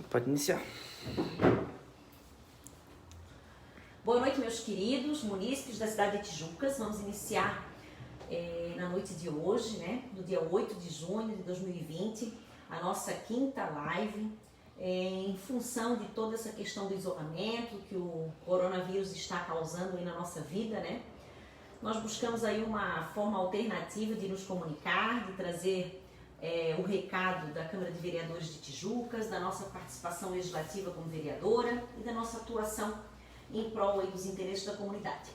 Pode iniciar. Boa noite, meus queridos munícipes da cidade de Tijucas. Vamos iniciar na noite de hoje, no dia 8 de junho de 2020, a nossa quinta live, em função de toda essa questão do isolamento que o coronavírus está causando aí na nossa vida, Nós buscamos aí uma forma alternativa de nos comunicar, de trazer o recado da Câmara de Vereadores de Tijucas, da nossa participação legislativa como vereadora e da nossa atuação em prol aí dos interesses da comunidade.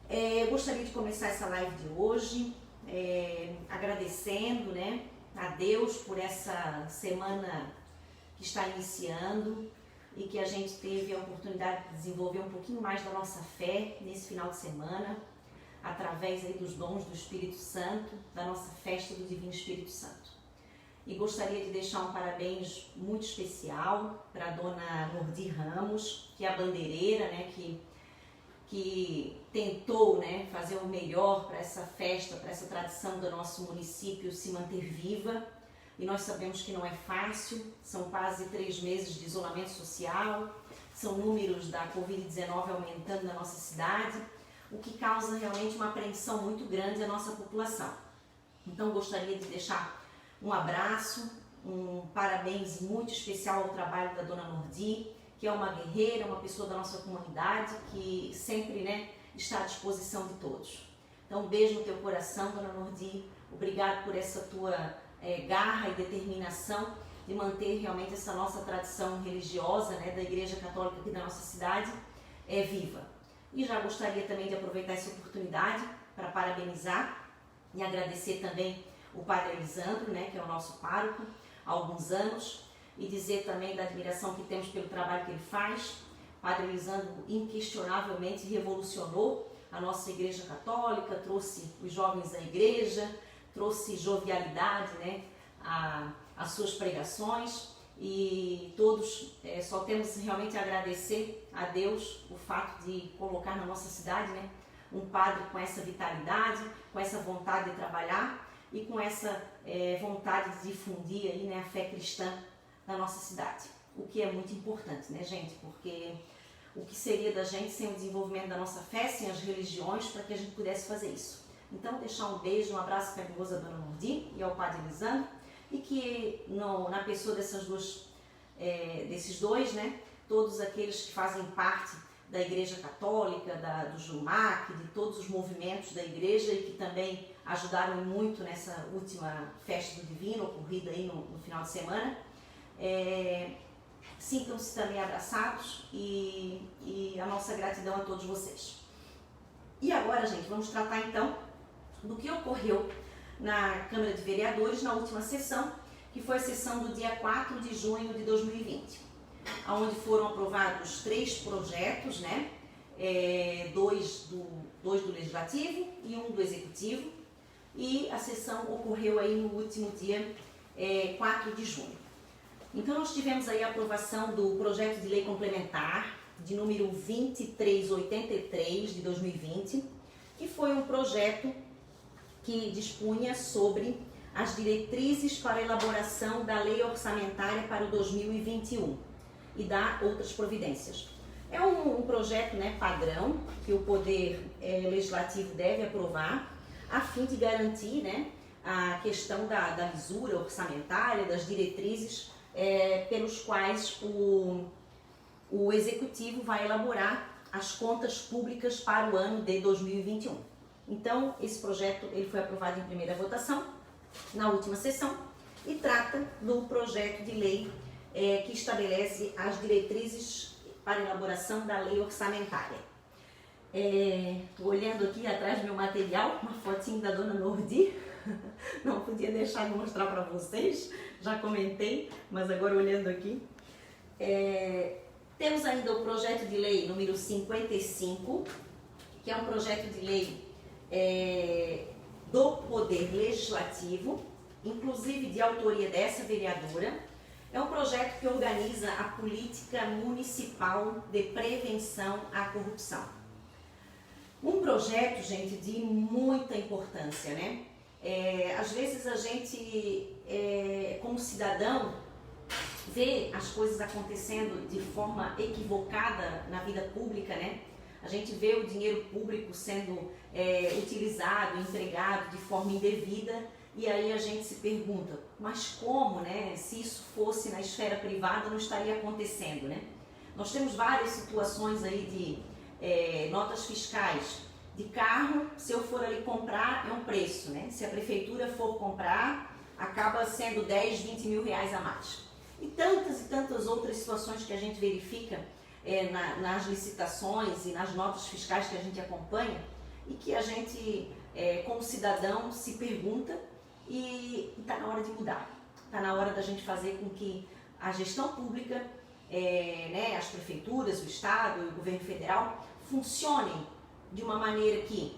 Eu gostaria de começar essa live de hoje agradecendo a Deus por essa semana que está iniciando e que a gente teve a oportunidade de desenvolver um pouquinho mais da nossa fé nesse final de semana, através aí dos dons do Espírito Santo, da nossa festa do Divino Espírito Santo. E gostaria de deixar um parabéns muito especial para a dona Nordi Ramos, que é a bandeireira, que tentou fazer o melhor para essa festa, para essa tradição do nosso município se manter viva. E nós sabemos que não é fácil, são quase 3 meses de isolamento social, são números da Covid-19 aumentando na nossa cidade, o que causa realmente uma apreensão muito grande à nossa população. Então gostaria de deixar um abraço, um parabéns muito especial ao trabalho da dona Nordi, que é uma guerreira, uma pessoa da nossa comunidade que sempre está à disposição de todos. Então um beijo no teu coração, dona Nordi, obrigado por essa tua garra e determinação de manter realmente essa nossa tradição religiosa da Igreja Católica aqui da nossa cidade viva. E já gostaria também de aproveitar essa oportunidade para parabenizar e agradecer também o Padre Elisandro, que é o nosso pároco há alguns anos, e dizer também da admiração que temos pelo trabalho que ele faz. O Padre Elisandro inquestionavelmente revolucionou a nossa Igreja Católica, trouxe os jovens à igreja, trouxe jovialidade às suas pregações, e todos só temos realmente a agradecer a Deus o fato de colocar na nossa cidade um padre com essa vitalidade, com essa vontade de trabalhar e com essa vontade de difundir aí, a fé cristã na nossa cidade, o que é muito importante, gente, porque o que seria da gente sem o desenvolvimento da nossa fé, sem as religiões, para que a gente pudesse fazer isso. Então deixar um beijo, um abraço carinhoso à dona Nordi e ao Padre Elisandro, e que na pessoa desses dois, todos aqueles que fazem parte da Igreja Católica, do JUMAC, de todos os movimentos da Igreja e que também ajudaram muito nessa última festa do Divino, ocorrida aí no final de semana, sintam-se também abraçados e a nossa gratidão a todos vocês. E agora, gente, vamos tratar então do que ocorreu na Câmara de Vereadores na última sessão, que foi a sessão do dia 4 de junho de 2020, onde foram aprovados 3 projetos, 2 do Legislativo e 1 do Executivo, e a sessão ocorreu aí no último dia 4 de junho. Então nós tivemos aí a aprovação do projeto de lei complementar de número 2383 de 2020, que foi um projeto que dispunha sobre as diretrizes para a elaboração da lei orçamentária para o 2021 e da outras providências. É um projeto padrão que o Poder Legislativo deve aprovar a fim de garantir a questão da lisura orçamentária, das diretrizes pelos quais o Executivo vai elaborar as contas públicas para o ano de 2021. Então, esse projeto ele foi aprovado em primeira votação na última sessão e trata do projeto de lei que estabelece as diretrizes para a elaboração da lei orçamentária. Olhando aqui atrás do meu material, uma fotinho da dona Nordi, não podia deixar de mostrar para vocês, já comentei, mas agora olhando aqui. Temos ainda o projeto de lei número 55, que é um projeto de lei do Poder Legislativo, inclusive de autoria dessa vereadora. É um projeto que organiza a política municipal de prevenção à corrupção. Um projeto, gente, de muita importância, Às vezes a gente, como cidadão, vê as coisas acontecendo de forma equivocada na vida pública, né? A gente vê o dinheiro público sendo utilizado, empregado de forma indevida, e aí a gente se pergunta, mas como, né? Se isso fosse na esfera privada, não estaria acontecendo, né? Nós temos várias situações aí de notas fiscais de carro. Se eu for ali comprar, é um preço, né? Se a prefeitura for comprar, acaba sendo 10, 20 mil reais a mais. E tantas outras situações que a gente verifica nas licitações e nas notas fiscais que a gente acompanha, e que a gente, como cidadão, se pergunta, e está na hora de mudar. Está na hora da gente fazer com que a gestão pública, né, as prefeituras, o Estado e o governo federal funcionem de uma maneira que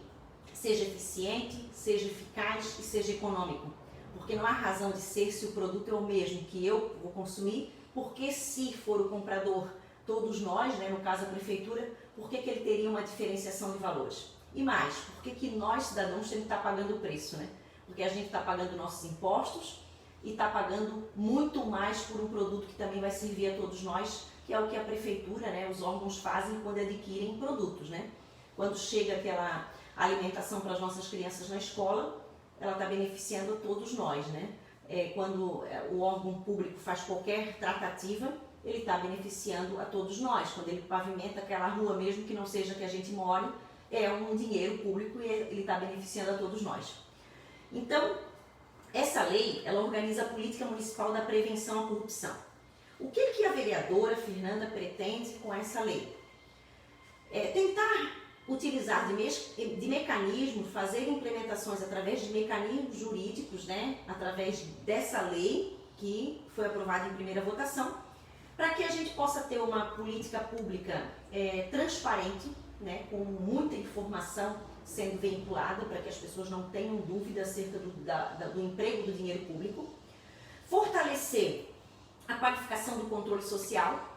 seja eficiente, seja eficaz e seja econômico. Porque não há razão de ser se o produto é o mesmo que eu vou consumir, porque se for o comprador, todos nós, né, no caso a prefeitura, por que ele teria uma diferenciação de valores? E mais, por que nós cidadãos temos que estar pagando o preço, né? Porque a gente está pagando nossos impostos e está pagando muito mais por um produto que também vai servir a todos nós, que é o que a prefeitura, né, os órgãos fazem quando adquirem produtos, né? Quando chega aquela alimentação para as nossas crianças na escola, ela está beneficiando a todos nós, né? Quando o órgão público faz qualquer tratativa, ele está beneficiando a todos nós. Quando ele pavimenta aquela rua, mesmo que não seja que a gente more, é um dinheiro público e ele está beneficiando a todos nós. Então, essa lei, ela organiza a política municipal da prevenção à corrupção. O que a vereadora Fernanda pretende com essa lei? Tentar utilizar de mecanismos, fazer implementações através de mecanismos jurídicos, né, através dessa lei que foi aprovada em primeira votação, para que a gente possa ter uma política pública transparente, né, com muita informação sendo veiculada para que as pessoas não tenham dúvida acerca do emprego do dinheiro público. Fortalecer a qualificação do controle social,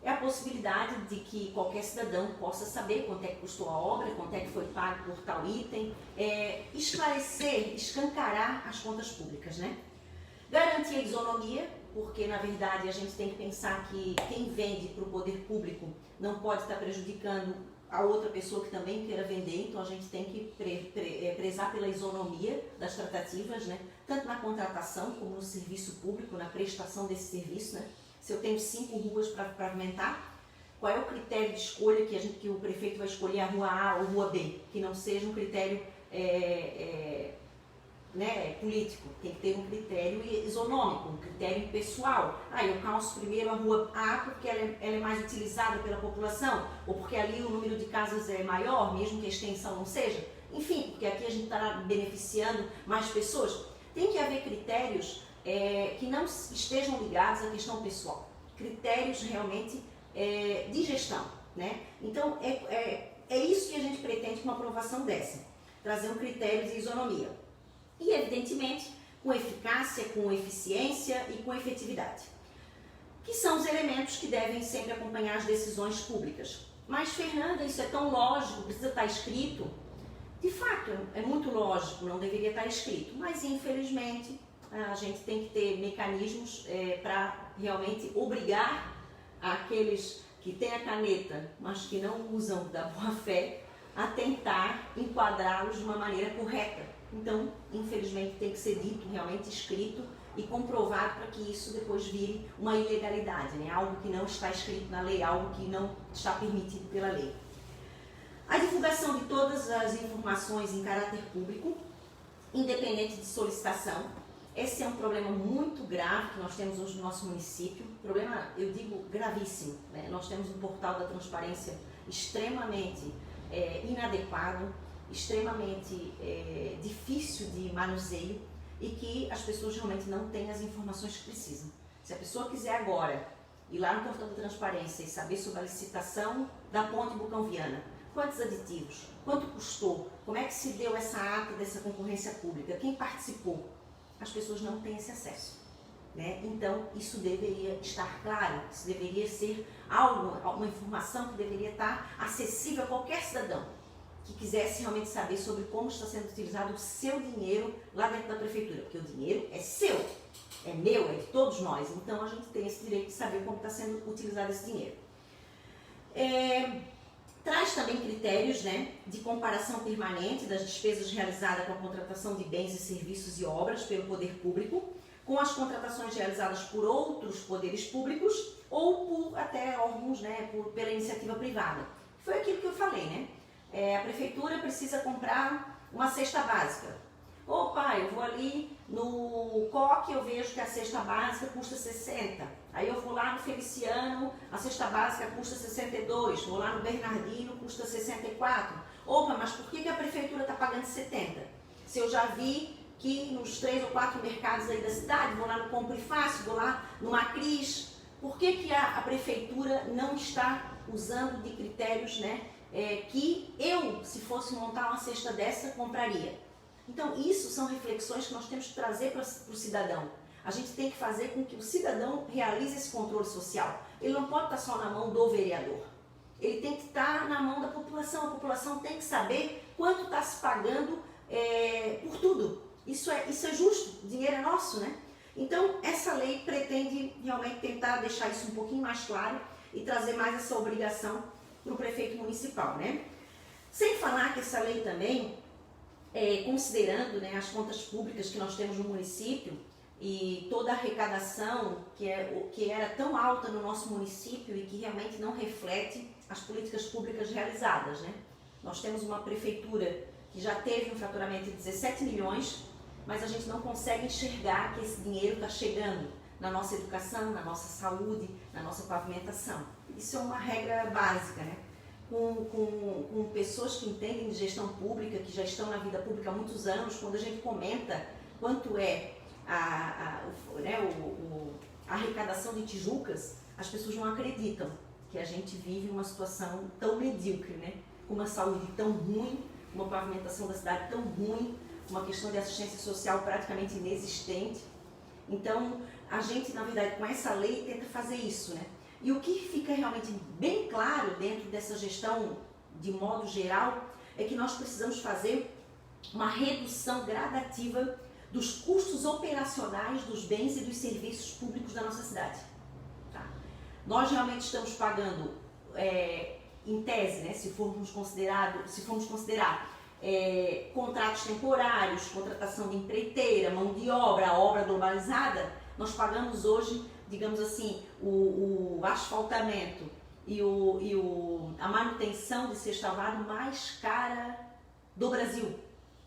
é a possibilidade de que qualquer cidadão possa saber quanto é que custou a obra, quanto é que foi pago por tal item, esclarecer, escancarar as contas públicas, né? Garantir a isonomia, porque na verdade a gente tem que pensar que quem vende para o poder público não pode estar prejudicando a outra pessoa que também queira vender, então a gente tem que prezar pela isonomia das tratativas, né? Tanto na contratação como no serviço público, na prestação desse serviço, né? Se eu tenho 5 ruas para pavimentar, qual é o critério de escolha que o prefeito vai escolher a rua A ou rua B? Que não seja um critério né, político, tem que ter um critério isonômico, um critério pessoal. Eu calço primeiro a rua A porque ela é mais utilizada pela população, ou porque ali o número de casas é maior, mesmo que a extensão não seja. Enfim, porque aqui a gente está beneficiando mais pessoas. Tem que haver critérios que não estejam ligados à questão pessoal, critérios realmente de gestão, né? Então é isso que a gente pretende com uma aprovação dessa, trazer um critério de isonomia e evidentemente com eficácia, com eficiência e com efetividade, que são os elementos que devem sempre acompanhar as decisões públicas. Mas Fernanda, isso é tão lógico, precisa estar escrito? De fato, é muito lógico, não deveria estar escrito, mas infelizmente a gente tem que ter mecanismos para realmente obrigar aqueles que têm a caneta, mas que não usam da boa fé, a tentar enquadrá-los de uma maneira correta. Então, infelizmente, tem que ser dito, realmente escrito e comprovado para que isso depois vire uma ilegalidade, né? Algo que não está escrito na lei, algo que não está permitido pela lei. A divulgação de todas as informações em caráter público, independente de solicitação. Esse é um problema muito grave que nós temos hoje no nosso município, problema, eu digo, gravíssimo, né? Nós temos um portal da transparência extremamente inadequado, extremamente difícil de manuseio e que as pessoas realmente não têm as informações que precisam. Se a pessoa quiser agora ir lá no portal da transparência e saber sobre a licitação da Ponte Bucão Viana, quantos aditivos, quanto custou, como é que se deu essa ata dessa concorrência pública, quem participou, as pessoas não têm esse acesso, né? Então, isso deveria estar claro, isso deveria ser algo, uma informação que deveria estar acessível a qualquer cidadão. que quisesse realmente saber sobre como está sendo utilizado o seu dinheiro lá dentro da prefeitura, porque o dinheiro é seu, é meu, é de todos nós, então a gente tem esse direito de saber como está sendo utilizado esse dinheiro. Traz também critérios, né, de comparação permanente das despesas realizadas com a contratação de bens e serviços e obras pelo poder público, com as contratações realizadas por outros poderes públicos ou por até órgãos, né, pela iniciativa privada. Foi aquilo que eu falei, né? A prefeitura precisa comprar uma cesta básica. Opa, eu vou ali no Coque, eu vejo que a cesta básica custa 60. Aí eu vou lá no Feliciano, a cesta básica custa 62. Vou lá no Bernardino, custa 64. Opa, mas por que a prefeitura está pagando 70? Se eu já vi que nos 3 ou 4 mercados aí da cidade, vou lá no Compre Fácil, vou lá no Macris, por que a prefeitura não está usando de critérios, né, que eu, se fosse montar uma cesta dessa, compraria? Então, isso são reflexões que nós temos que trazer para o cidadão. A gente tem que fazer com que o cidadão realize esse controle social. Ele não pode estar só na mão do vereador. Ele tem que estar na mão da população. A população tem que saber quanto está se pagando por tudo. Isso é justo, o dinheiro é nosso, né? Então, essa lei pretende realmente tentar deixar isso um pouquinho mais claro e trazer mais essa obrigação para o prefeito municipal, né? Sem falar que essa lei também, considerando, né, as contas públicas que nós temos no município e toda a arrecadação que era tão alta no nosso município e que realmente não reflete as políticas públicas realizadas, né? Nós temos uma prefeitura que já teve um faturamento de 17 milhões, mas a gente não consegue enxergar que esse dinheiro está chegando na nossa educação, na nossa saúde, na nossa pavimentação. Isso é uma regra básica, né? Com pessoas que entendem de gestão pública, que já estão na vida pública há muitos anos, quando a gente comenta quanto é a arrecadação de Tijucas, as pessoas não acreditam que a gente vive uma situação tão medíocre, né? Com uma saúde tão ruim, uma pavimentação da cidade tão ruim, uma questão de assistência social praticamente inexistente. Então, a gente, na verdade, com essa lei, tenta fazer isso, né? E o que fica realmente bem claro dentro dessa gestão, de modo geral, é que nós precisamos fazer uma redução gradativa dos custos operacionais dos bens e dos serviços públicos da nossa cidade. Tá? Nós realmente estamos pagando, em tese, né, se formos considerar contratos temporários, contratação de empreiteira, mão de obra, a obra globalizada, nós pagamos hoje, digamos assim, o asfaltamento e a manutenção de cesta lavada mais cara do Brasil.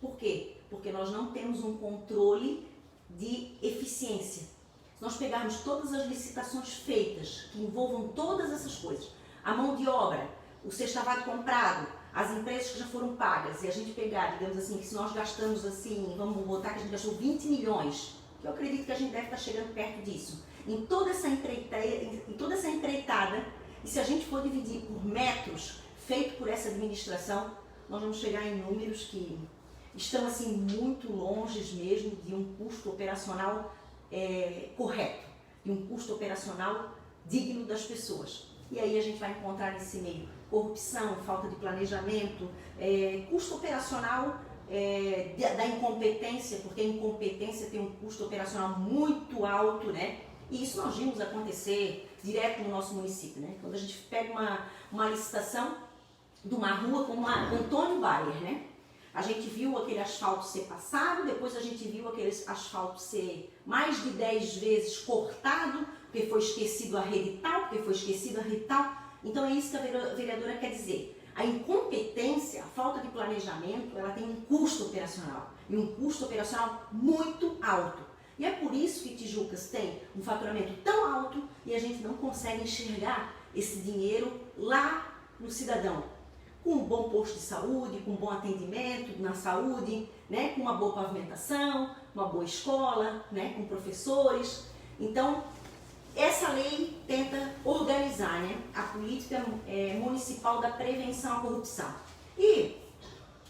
Por quê? Porque nós não temos um controle de eficiência. Se nós pegarmos todas as licitações feitas, que envolvam todas essas coisas, a mão de obra, o cesta lavado comprado, as empresas que já foram pagas, e a gente pegar, digamos assim, que se nós gastamos assim, vamos botar que a gente gastou 20 milhões, que eu acredito que a gente deve estar chegando perto disso, em toda essa empreitada, e se a gente for dividir por metros feito por essa administração, nós vamos chegar em números que estão assim muito longe mesmo de um custo operacional correto, de um custo operacional digno das pessoas. E aí a gente vai encontrar nesse meio corrupção, falta de planejamento, custo operacional da incompetência, porque a incompetência tem um custo operacional muito alto, né? E isso nós vimos acontecer direto no nosso município, né? Quando a gente pega uma licitação de uma rua como a Antônio Bayer, né? A gente viu aquele asfalto ser passado, depois a gente viu aquele asfalto ser mais de 10 vezes cortado, porque foi esquecido a rede tal, porque foi esquecido a rede tal. Então é isso que a vereadora quer dizer. A incompetência, a falta de planejamento, ela tem um custo operacional, e um custo operacional muito alto. E é por isso que Tijucas tem um faturamento tão alto e a gente não consegue enxergar esse dinheiro lá no cidadão. Com um bom posto de saúde, com um bom atendimento na saúde, né? Com uma boa pavimentação, uma boa escola, né? Com professores. Então, essa lei tenta organizar, né, a política municipal da prevenção à corrupção. E,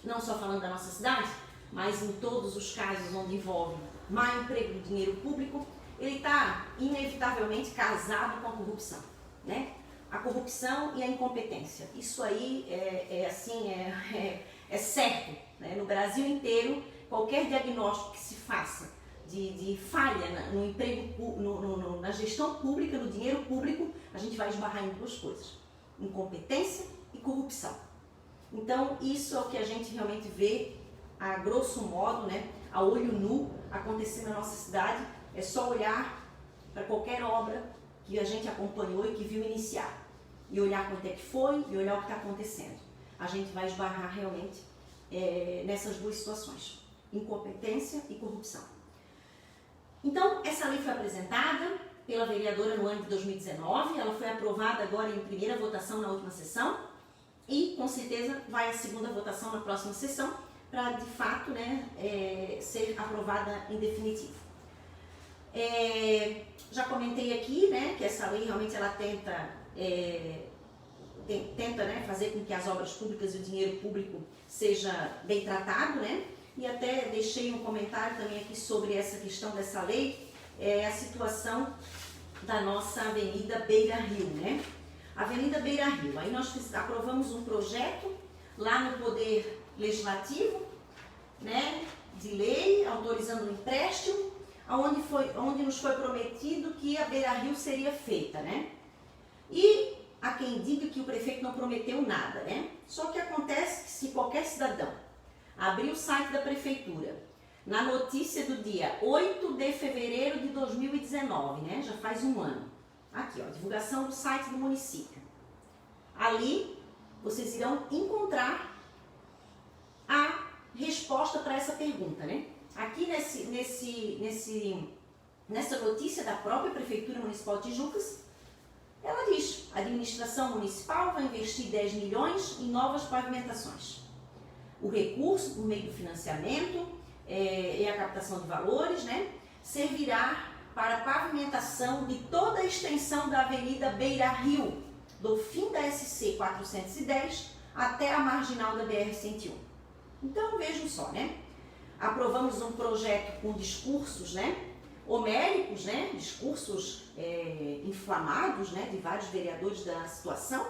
não só falando da nossa cidade, mas em todos os casos onde envolve má emprego do dinheiro público, ele está inevitavelmente casado com a corrupção, né? A corrupção e a incompetência. Isso aí é certo, né? No Brasil inteiro, qualquer diagnóstico que se faça de falha no emprego, na gestão pública, no dinheiro público, a gente vai esbarrar em duas coisas: incompetência e corrupção. Então, isso é o que a gente realmente vê, a grosso modo, né, a olho nu, acontecer na nossa cidade. É só olhar para qualquer obra que a gente acompanhou e que viu iniciar, e olhar quanto é que foi, e olhar o que está acontecendo. A gente vai esbarrar realmente nessas duas situações: incompetência e corrupção. Então, essa lei foi apresentada pela vereadora no ano de 2019, ela foi aprovada agora em primeira votação na última sessão, e com certeza vai à segunda votação na próxima sessão, para de fato, né, ser aprovada em definitivo. Já comentei aqui, né, que essa lei realmente ela tenta, né, fazer com que as obras públicas e o dinheiro público seja bem tratado, né? E até deixei um comentário também aqui sobre essa questão dessa lei, a situação da nossa Avenida Beira Rio, né? Avenida Beira Rio, aí nós aprovamos um projeto lá no Poder Legislativo, né, de lei, autorizando um empréstimo, onde nos foi prometido que a Beira Rio seria feita, né? E há quem diga que o prefeito não prometeu nada, né? Só que acontece que se qualquer cidadão abrir o site da prefeitura, na notícia do dia 8 de fevereiro de 2019, né? Já faz um ano. Aqui, ó, divulgação do site do município. Ali, vocês irão encontrar a resposta para essa pergunta, né? Aqui nessa notícia da própria Prefeitura Municipal de Tijucas, ela diz: a administração municipal vai investir 10 milhões em novas pavimentações. O recurso, por meio do financiamento e a captação de valores, né, servirá para a pavimentação de toda a extensão da Avenida Beira Rio, do fim da SC 410 até a marginal da BR-101. Então, vejam só, né? Aprovamos um projeto com discursos, né, homéricos, né, discursos inflamados, né, de vários vereadores da situação,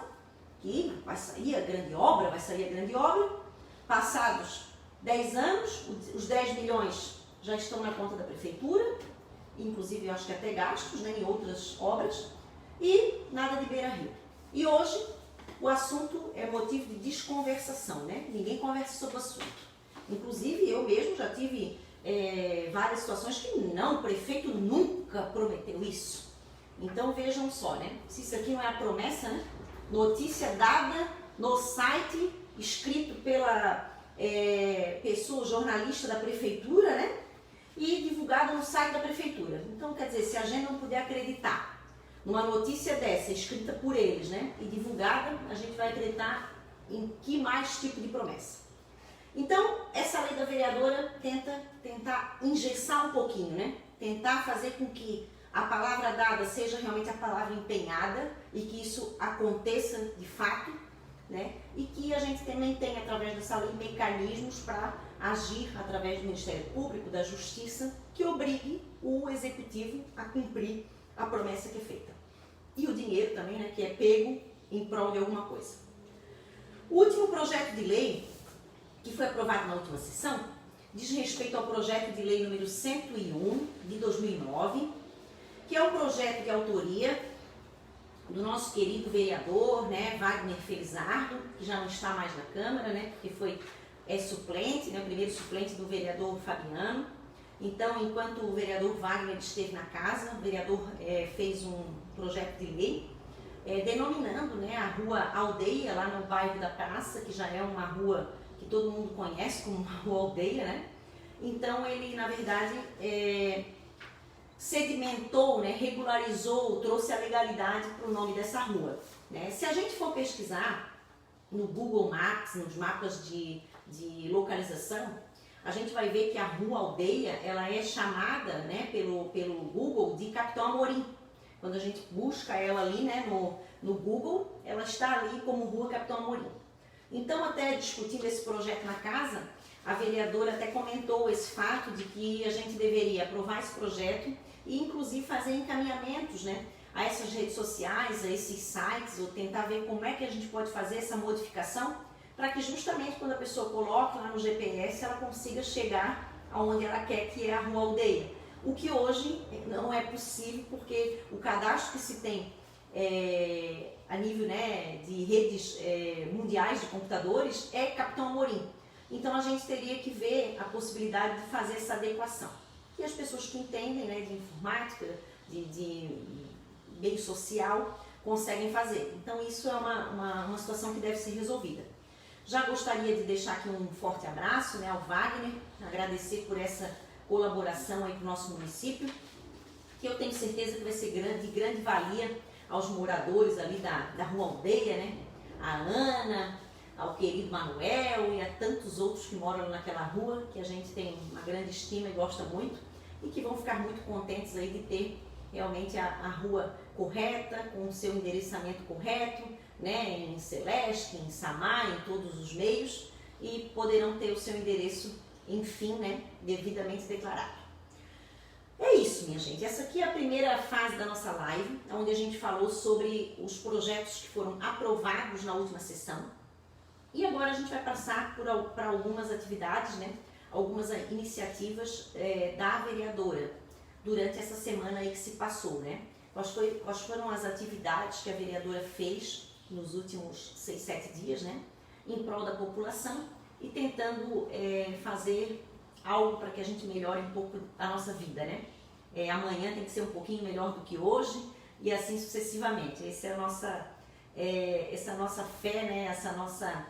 que vai sair a grande obra, Passados 10 anos, os 10 milhões já estão na conta da prefeitura, inclusive eu acho que até gastos, né, em outras obras, e nada de Beira Rio. E hoje o assunto é motivo de desconversação, né? Ninguém conversa sobre o assunto. Inclusive eu mesmo já tive várias situações que não, o prefeito nunca prometeu isso. Então vejam só, né? Se isso aqui não é a promessa, né? Notícia dada no site, escrito pela pessoa, jornalista da prefeitura, né? E divulgada no site da prefeitura. Então, quer dizer, se a gente não puder acreditar numa notícia dessa, escrita por eles, né? E divulgada, a gente vai acreditar em que mais tipo de promessa? Então, essa lei da vereadora tentar engessar um pouquinho, né? Tentar fazer com que a palavra dada seja realmente a palavra empenhada e que isso aconteça de fato, né? E que a gente também tenha, através dessa lei, mecanismos para agir através do Ministério Público, da Justiça, que obrigue o Executivo a cumprir a promessa que é feita. E o dinheiro também, né, que é pego em prol de alguma coisa. O último projeto de lei, que foi aprovado na última sessão, diz respeito ao projeto de lei número 101, de 2009, que é um projeto de autoria do nosso querido vereador, né, Wagner Felizardo, que já não está mais na Câmara, né, porque é suplente, né, o primeiro suplente do vereador Fabiano. Então, enquanto o vereador Wagner esteve na casa, o vereador fez um projeto de lei denominando, né, a rua Aldeia, lá no bairro da Praça, que já é uma rua que todo mundo conhece como uma rua aldeia, né? Então, ele, na verdade, sedimentou, né, regularizou, trouxe a legalidade para o nome dessa rua, né? Se a gente for pesquisar no Google Maps, nos mapas de localização, a gente vai ver que a Rua Aldeia, ela é chamada, né, pelo Google de Capitão Amorim. Quando a gente busca ela ali, né, no Google, ela está ali como Rua Capitão Amorim. Então, até discutindo esse projeto na casa, a vereadora até comentou esse fato de que a gente deveria aprovar esse projeto e, inclusive, fazer encaminhamentos, né, a essas redes sociais, a esses sites, ou tentar ver como é que a gente pode fazer essa modificação para que justamente quando a pessoa coloca lá no GPS, ela consiga chegar aonde ela quer, que é a Rua Aldeia. O que hoje não é possível, porque o cadastro que se tem a nível, né, de redes mundiais de computadores é Capitão Amorim. Então a gente teria que ver a possibilidade de fazer essa adequação. E as pessoas que entendem, né, de informática, de meio social, conseguem fazer. Então isso é uma situação que deve ser resolvida. Já gostaria de deixar aqui um forte abraço, né, ao Wagner, agradecer por essa colaboração aí para o nosso município, que eu tenho certeza que vai ser de grande valia aos moradores ali da Rua Aldeia, né? A Ana, ao querido Manuel e a tantos outros que moram naquela rua, que a gente tem uma grande estima e gosta muito, e que vão ficar muito contentes aí de ter realmente a rua correta, com o seu endereçamento correto, né? Em Celeste, em Samar, em todos os meios, e poderão ter o seu endereço, enfim, né, devidamente declarado. É isso, minha gente. Essa aqui é a primeira fase da nossa live, onde a gente falou sobre os projetos que foram aprovados na última sessão. E agora a gente vai passar para algumas atividades, né, algumas iniciativas da vereadora durante essa semana aí que se passou, né? Quais foram as atividades que a vereadora fez nos últimos 6, 7 dias, né, em prol da população, e tentando fazer algo para que a gente melhore um pouco a nossa vida, né? Amanhã tem que ser um pouquinho melhor do que hoje e assim sucessivamente. Essa é a nossa fé, né? Essa nossa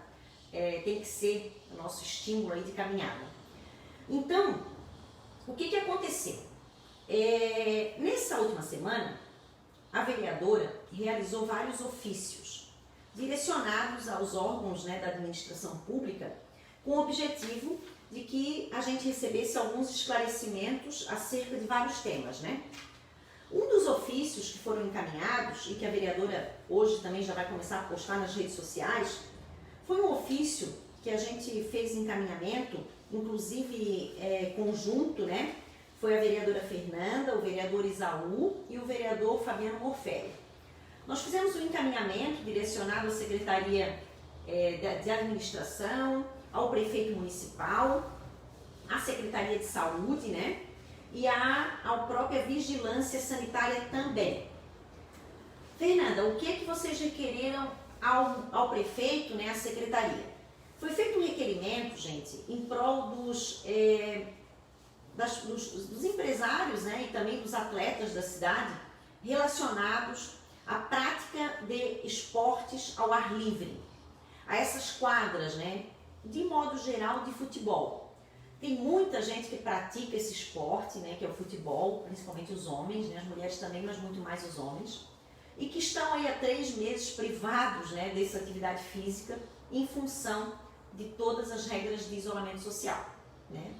tem que ser o nosso estímulo aí de caminhada. Então, o que aconteceu? Nessa última semana, a vereadora realizou vários ofícios direcionados aos órgãos, né, da administração pública, com o objetivo de que a gente recebesse alguns esclarecimentos acerca de vários temas, né? Um dos ofícios que foram encaminhados e que a vereadora hoje também já vai começar a postar nas redes sociais, foi um ofício que a gente fez encaminhamento, inclusive conjunto, né? Foi a vereadora Fernanda, o vereador Isaú e o vereador Fabiano Morfelli. Nós fizemos um encaminhamento direcionado à Secretaria de Administração, ao prefeito municipal, à Secretaria de Saúde, né? E à própria Vigilância Sanitária também. Fernanda, o que vocês requereram ao prefeito, né, à Secretaria? Foi feito um requerimento, gente, em prol dos empresários, né, e também dos atletas da cidade, relacionados à prática de esportes ao ar livre, a essas quadras, né, de modo geral, de futebol. Tem muita gente que pratica esse esporte, né, que é o futebol, principalmente os homens, né, as mulheres também, mas muito mais os homens, e que estão aí há 3 meses privados, né, dessa atividade física em função de todas as regras de isolamento social, né?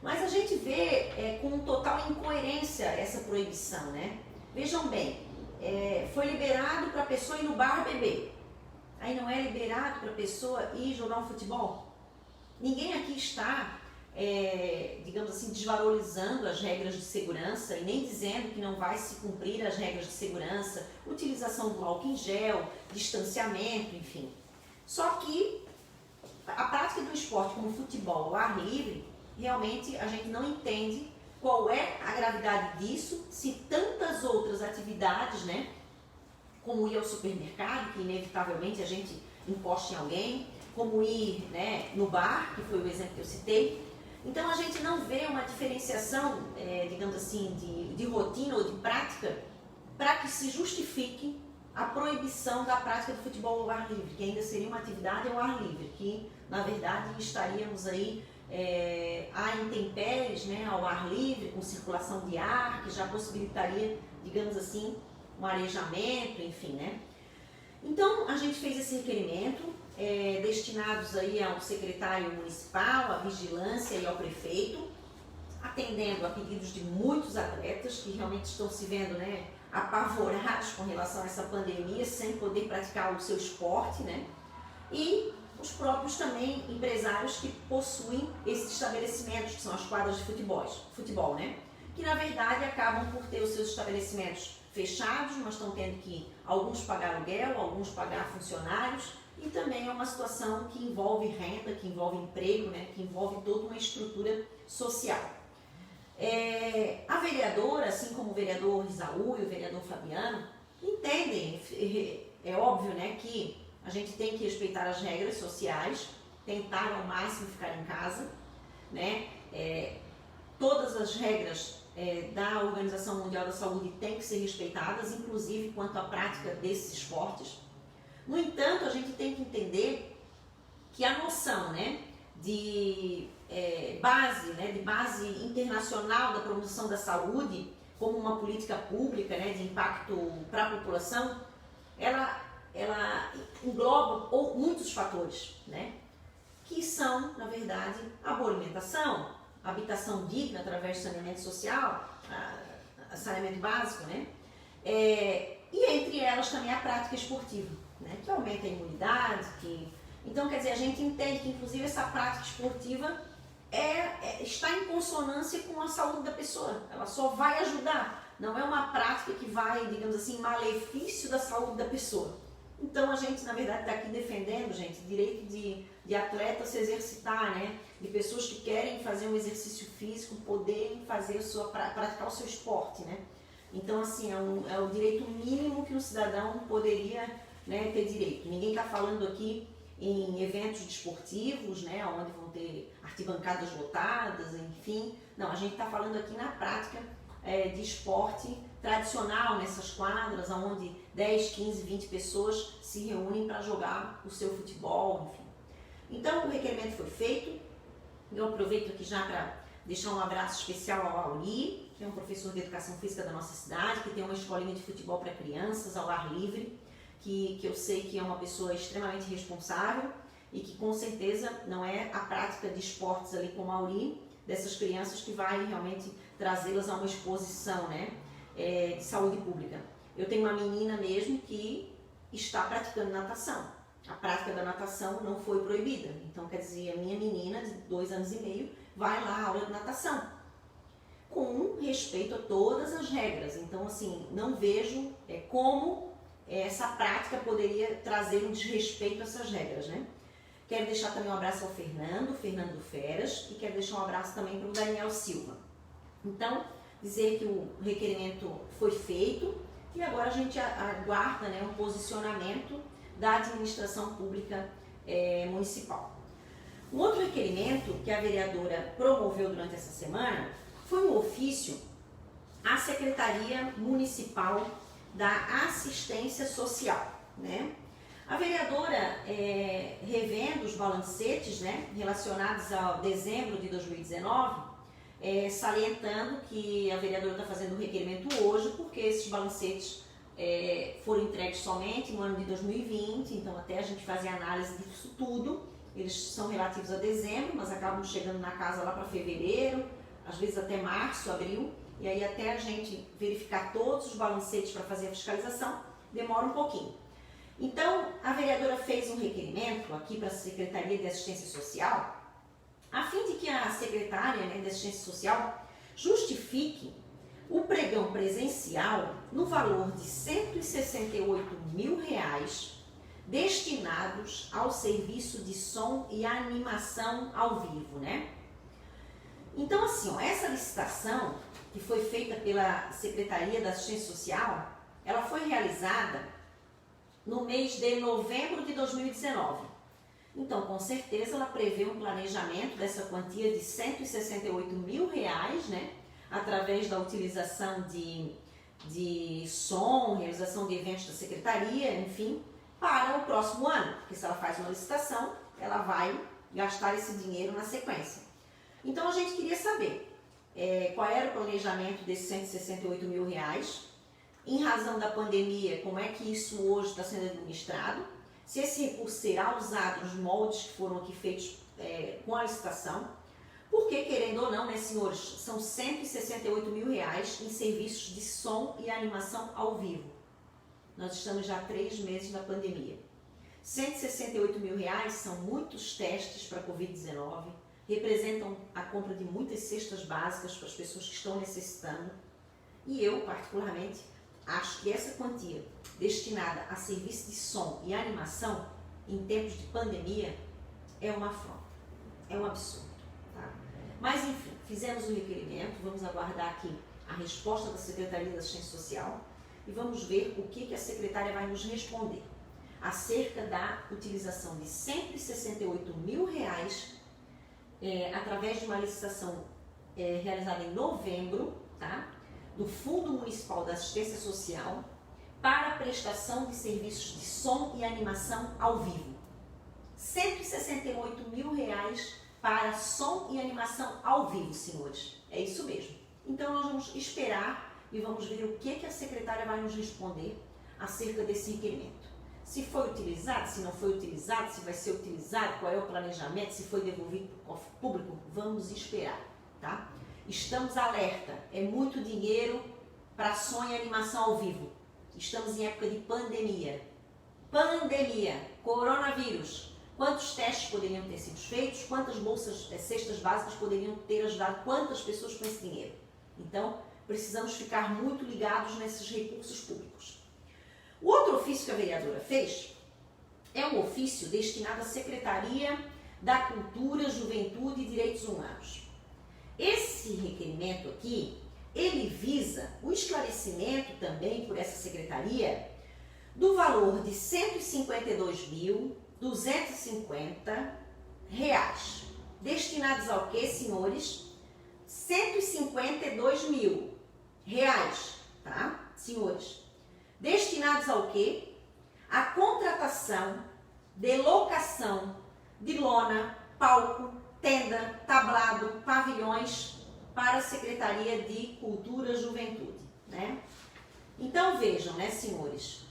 Mas a gente vê com total incoerência essa proibição, né? Vejam bem, foi liberado para a pessoa ir no bar beber. Aí não é liberado para a pessoa ir jogar um futebol? Ninguém aqui está, digamos assim, desvalorizando as regras de segurança e nem dizendo que não vai se cumprir as regras de segurança, utilização do álcool em gel, distanciamento, enfim. Só que a prática do esporte como futebol ao ar livre, realmente a gente não entende qual é a gravidade disso, se tantas outras atividades, né, como ir ao supermercado, que inevitavelmente a gente encosta em alguém, como ir, né, no bar, que foi o exemplo que eu citei. Então a gente não vê uma diferenciação, digamos assim, de rotina ou de prática para que se justifique a proibição da prática do futebol ao ar livre, que ainda seria uma atividade ao ar livre, que na verdade estaríamos aí a intempéries, né, ao ar livre, com circulação de ar, que já possibilitaria, digamos assim, um arejamento, enfim, né? Então, a gente fez esse requerimento, destinados aí ao secretário municipal, à vigilância e ao prefeito, atendendo a pedidos de muitos atletas que realmente estão se vendo, né, apavorados com relação a essa pandemia, sem poder praticar o seu esporte, né? E os próprios também empresários que possuem esses estabelecimentos, que são as quadras de futebol, né? Que na verdade acabam por ter os seus estabelecimentos fechados, mas estão tendo que alguns pagar aluguel, alguns pagar funcionários, e também é uma situação que envolve renda, que envolve emprego, né, que envolve toda uma estrutura social. A vereadora, assim como o vereador Isaú e o vereador Fabiano, entendem, é óbvio, né, que a gente tem que respeitar as regras sociais, tentar ao máximo ficar em casa, né? Todas as regras da Organização Mundial da Saúde têm que ser respeitadas, inclusive quanto à prática desses esportes. No entanto, a gente tem que entender que a noção, né, de base internacional da promoção da saúde como uma política pública, né, de impacto para a população, ela engloba muitos fatores, né, que são, na verdade, a boa alimentação, a habitação digna através do saneamento social, saneamento básico, né, e entre elas também a prática esportiva, né, que aumenta a imunidade, então, quer dizer, a gente entende que, inclusive, essa prática esportiva está em consonância com a saúde da pessoa. Ela só vai ajudar. Não é uma prática que vai, digamos assim, em malefício da saúde da pessoa. Então, a gente, na verdade, está aqui defendendo, gente, direito de atleta se exercitar, né? De pessoas que querem fazer um exercício físico, poderem praticar o seu esporte, né? Então, assim, é o direito mínimo que um cidadão poderia, né, ter direito. Ninguém está falando aqui em eventos desportivos, né, onde vão ter arquibancadas lotadas, enfim. Não, a gente está falando aqui na prática de esporte tradicional, nessas quadras, onde 10, 15, 20 pessoas se reúnem para jogar o seu futebol, enfim. Então, o requerimento foi feito. Eu aproveito aqui já para deixar um abraço especial ao Auli, que é um professor de educação física da nossa cidade, que tem uma escolinha de futebol para crianças ao ar livre, que eu sei que é uma pessoa extremamente responsável e que com certeza não é a prática de esportes ali com a Auli dessas crianças que vai realmente trazê-las a uma exposição, né, de saúde pública. Eu tenho uma menina mesmo que está praticando natação. A prática da natação não foi proibida. Então, quer dizer, a minha menina de 2 anos e meio vai lá à aula de natação, com respeito a todas as regras. Então, assim, não vejo como essa prática poderia trazer um desrespeito a essas regras, né? Quero deixar também um abraço ao Fernando Feras, e quero deixar um abraço também para o Daniel Silva. Então, dizer que o requerimento foi feito e agora a gente aguarda, né, um posicionamento da administração pública municipal. Um outro requerimento que a vereadora promoveu durante essa semana foi um ofício à Secretaria Municipal da Assistência Social, né? A vereadora, revendo os balancetes, né, relacionados ao dezembro de 2019, salientando que a vereadora está fazendo o requerimento hoje, porque esses balancetes foram entregues somente no ano de 2020, então até a gente fazer a análise disso tudo, eles são relativos a dezembro, mas acabam chegando na casa lá para fevereiro, às vezes até março, abril, e aí até a gente verificar todos os balancetes para fazer a fiscalização, demora um pouquinho. Então, a vereadora fez um requerimento aqui para a Secretaria de Assistência Social, a fim de que a secretária, né, de Assistência Social justifique o pregão presencial no valor de R$ 168.000 destinados ao serviço de som e animação ao vivo, né? Então, assim, ó, essa licitação que foi feita pela Secretaria da Assistência Social, ela foi realizada no mês de novembro de 2019. Então, com certeza, ela prevê um planejamento dessa quantia de R$ 168.000, né, através da utilização de som, realização de eventos da Secretaria, enfim, para o próximo ano, porque se ela faz uma licitação, ela vai gastar esse dinheiro na sequência. Então, a gente queria saber qual era o planejamento desses R$ 168.000, em razão da pandemia, como é que isso hoje está sendo administrado, se esse recurso será usado nos moldes que foram aqui feitos com a licitação, porque, querendo ou não, né, senhores, são R$ 168.000 em serviços de som e animação ao vivo. Nós estamos já há 3 meses na pandemia. R$ 168.000 são muitos testes para a Covid-19, representam a compra de muitas cestas básicas para as pessoas que estão necessitando. E eu, particularmente, acho que essa quantia destinada a serviço de som e animação, em tempos de pandemia é uma afronta, é um absurdo, tá? Mas enfim, fizemos o requerimento, vamos aguardar aqui a resposta da Secretaria da Assistência Social e vamos ver o que a secretária vai nos responder acerca da utilização de R$168 mil através de uma licitação realizada em novembro, tá? Do Fundo Municipal da Assistência Social para a prestação de serviços de som e animação ao vivo. R$168 mil para som e animação ao vivo, senhores. É isso mesmo. Então nós vamos esperar e vamos ver o que a secretária vai nos responder acerca desse requerimento. Se foi utilizado, se não foi utilizado, se vai ser utilizado, qual é o planejamento, se foi devolvido para o cofre público, vamos esperar, tá? Estamos alerta, é muito dinheiro para som e animação ao vivo. Estamos em época de pandemia. Pandemia, coronavírus. Quantos testes poderiam ter sido feitos? Quantas bolsas, cestas básicas poderiam ter ajudado quantas pessoas com esse dinheiro? Então, precisamos ficar muito ligados nesses recursos públicos. O outro ofício que a vereadora fez é um ofício destinado à Secretaria da Cultura, Juventude e Direitos Humanos. Esse requerimento aqui, ele visa o esclarecimento também por essa secretaria do valor de R$152.250, destinados ao quê, senhores? R$152 mil, tá, senhores? Destinados ao quê? A contratação de locação de lona, palco, tenda, tablado, pavilhões para a Secretaria de Cultura e Juventude, né? Então vejam, né, senhores,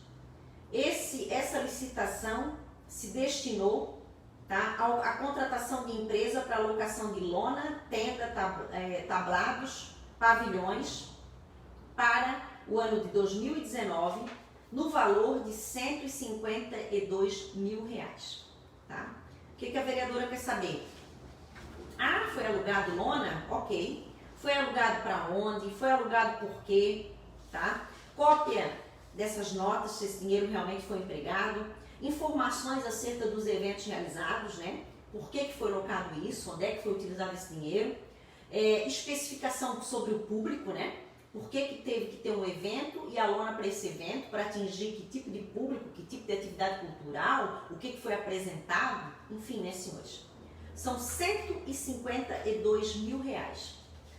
essa licitação se destinou, tá, à contratação de empresa para locação de lona, tenda, tablados, pavilhões para o ano de 2019 no valor de R$152 mil, tá? O que a vereadora quer saber? Ah, foi alugado lona? Ok. Foi alugado para onde? Foi alugado por quê? Tá? Cópia dessas notas, se esse dinheiro realmente foi empregado. Informações acerca dos eventos realizados, né? Por que foi locado isso? Onde é que foi utilizado esse dinheiro? Especificação sobre o público, né? Por que teve que ter um evento e a lona para esse evento, para atingir que tipo de público, que tipo de atividade cultural, o que foi apresentado, enfim, né, senhores? São R$152 mil. A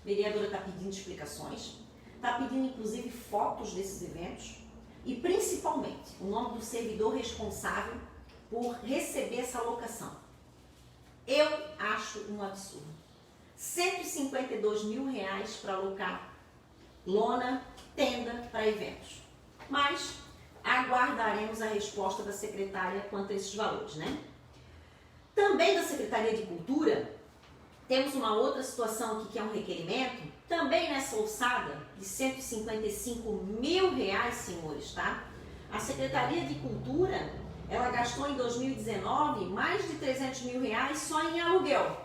vereadora está pedindo explicações, está pedindo inclusive fotos desses eventos e principalmente o nome do servidor responsável por receber essa locação. Eu acho um absurdo. R$152 mil para alocar lona, tenda para eventos. Mas aguardaremos a resposta da secretária quanto a esses valores, né? Também da Secretaria de Cultura, temos uma outra situação aqui que é um requerimento, também nessa alçada de R$155 mil, senhores, tá? A Secretaria de Cultura, ela gastou em 2019 mais de R$300 mil só em aluguel.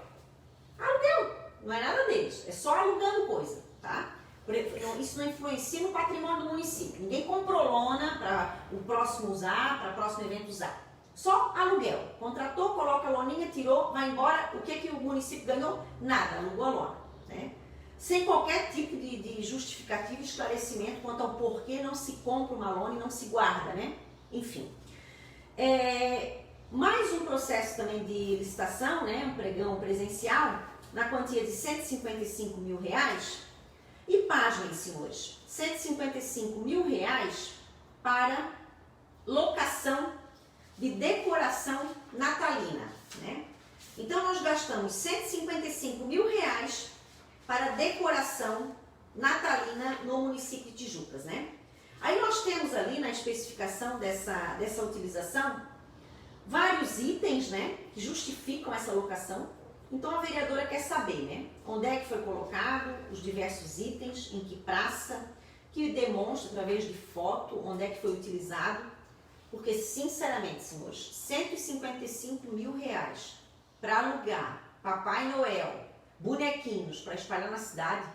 Aluguel, não é nada deles, é só alugando coisa, tá? Isso não influencia no patrimônio do município. Ninguém comprou lona para o próximo usar, para o próximo evento usar. Só aluguel. Contratou, coloca a loninha, tirou, vai embora. O que o município ganhou? Nada, alugou a lona, né? Sem qualquer tipo de justificativa e esclarecimento quanto ao porquê não se compra uma lona e não se guarda, né? Enfim. Mais um processo também de licitação, né? Um pregão presencial, na quantia de R$155 mil. E pasmem, senhores, R$155 mil para locação de decoração natalina, né? Então nós gastamos R$155 mil para decoração natalina no município de Tijucas, né? Aí nós temos ali na especificação dessa utilização vários itens, né, que justificam essa locação. Então a vereadora quer saber, né, onde é que foi colocado os diversos itens, em que praça, que demonstra através de foto onde é que foi utilizado, porque sinceramente, senhores, R$155 mil para alugar Papai Noel, bonequinhos para espalhar na cidade,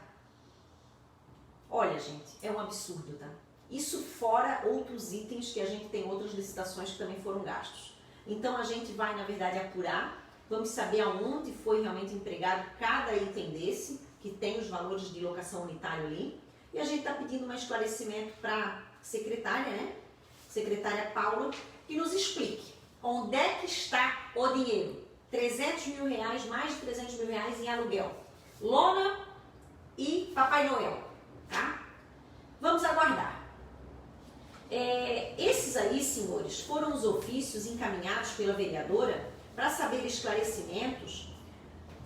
olha, gente, é um absurdo, tá? Isso fora outros itens que a gente tem outras licitações que também foram gastos. Então a gente vai, na verdade, apurar, vamos saber aonde foi realmente empregado cada item desse, que tem os valores de locação unitário ali. E a gente está pedindo um esclarecimento para a secretária, né? Secretária Paula, que nos explique onde é que está o dinheiro. 300 mil reais, mais de 300 mil reais em aluguel. Lona e Papai Noel, tá? Vamos aguardar. Esses aí, senhores, foram os ofícios encaminhados pela vereadora para saber esclarecimentos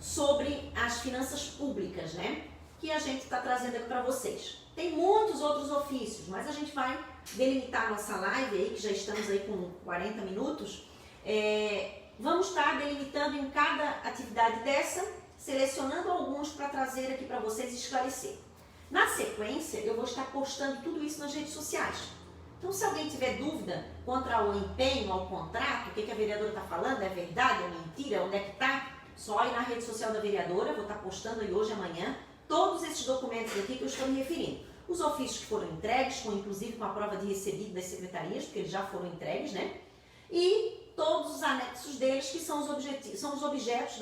sobre as finanças públicas, né? Que a gente está trazendo aqui para vocês. Tem muitos outros ofícios, mas a gente vai delimitar a nossa live aí, que já estamos aí com 40 minutos. Vamos estar delimitando em cada atividade dessa, selecionando alguns para trazer aqui para vocês e esclarecer. Na sequência, eu vou estar postando tudo isso nas redes sociais. Então, se alguém tiver dúvida quanto ao empenho, ao contrato, o que a vereadora está falando, é verdade, é mentira, onde é que está, só ir na rede social da vereadora, vou estar postando aí hoje e amanhã, todos esses documentos aqui que eu estou me referindo. Os ofícios que foram entregues, inclusive com a prova de recebido das secretarias, porque eles já foram entregues, né? E todos os anexos deles, que são os objetos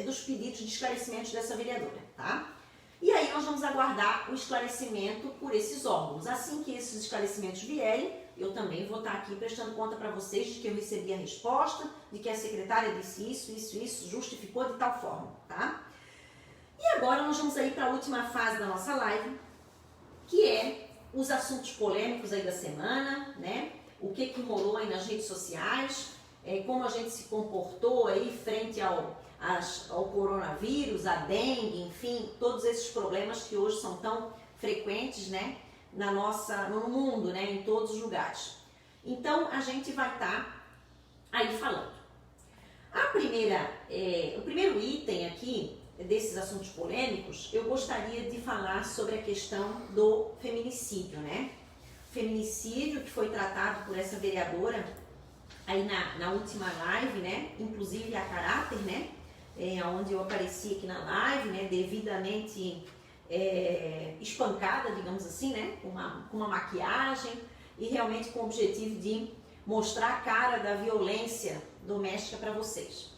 dos pedidos de esclarecimentos dessa vereadora, tá? E aí nós vamos aguardar o esclarecimento por esses órgãos. Assim que esses esclarecimentos vierem, eu também vou estar aqui prestando conta para vocês de que eu recebi a resposta, de que a secretária disse isso, justificou de tal forma, tá? E agora nós vamos aí para a última fase da nossa live, que é os assuntos polêmicos aí da semana, né? O que rolou aí nas redes sociais, como a gente se comportou aí frente ao coronavírus, a dengue, enfim, todos esses problemas que hoje são tão frequentes, né, no mundo, né, em todos os lugares. Então, a gente vai estar aí falando. O primeiro item aqui desses assuntos polêmicos, eu gostaria de falar sobre a questão do feminicídio, né? Feminicídio que foi tratado por essa vereadora aí na última live, né? Inclusive a caráter, né? Onde eu apareci aqui na live, né? Devidamente espancada, digamos assim, né? Com uma maquiagem e realmente com o objetivo de mostrar a cara da violência doméstica para vocês.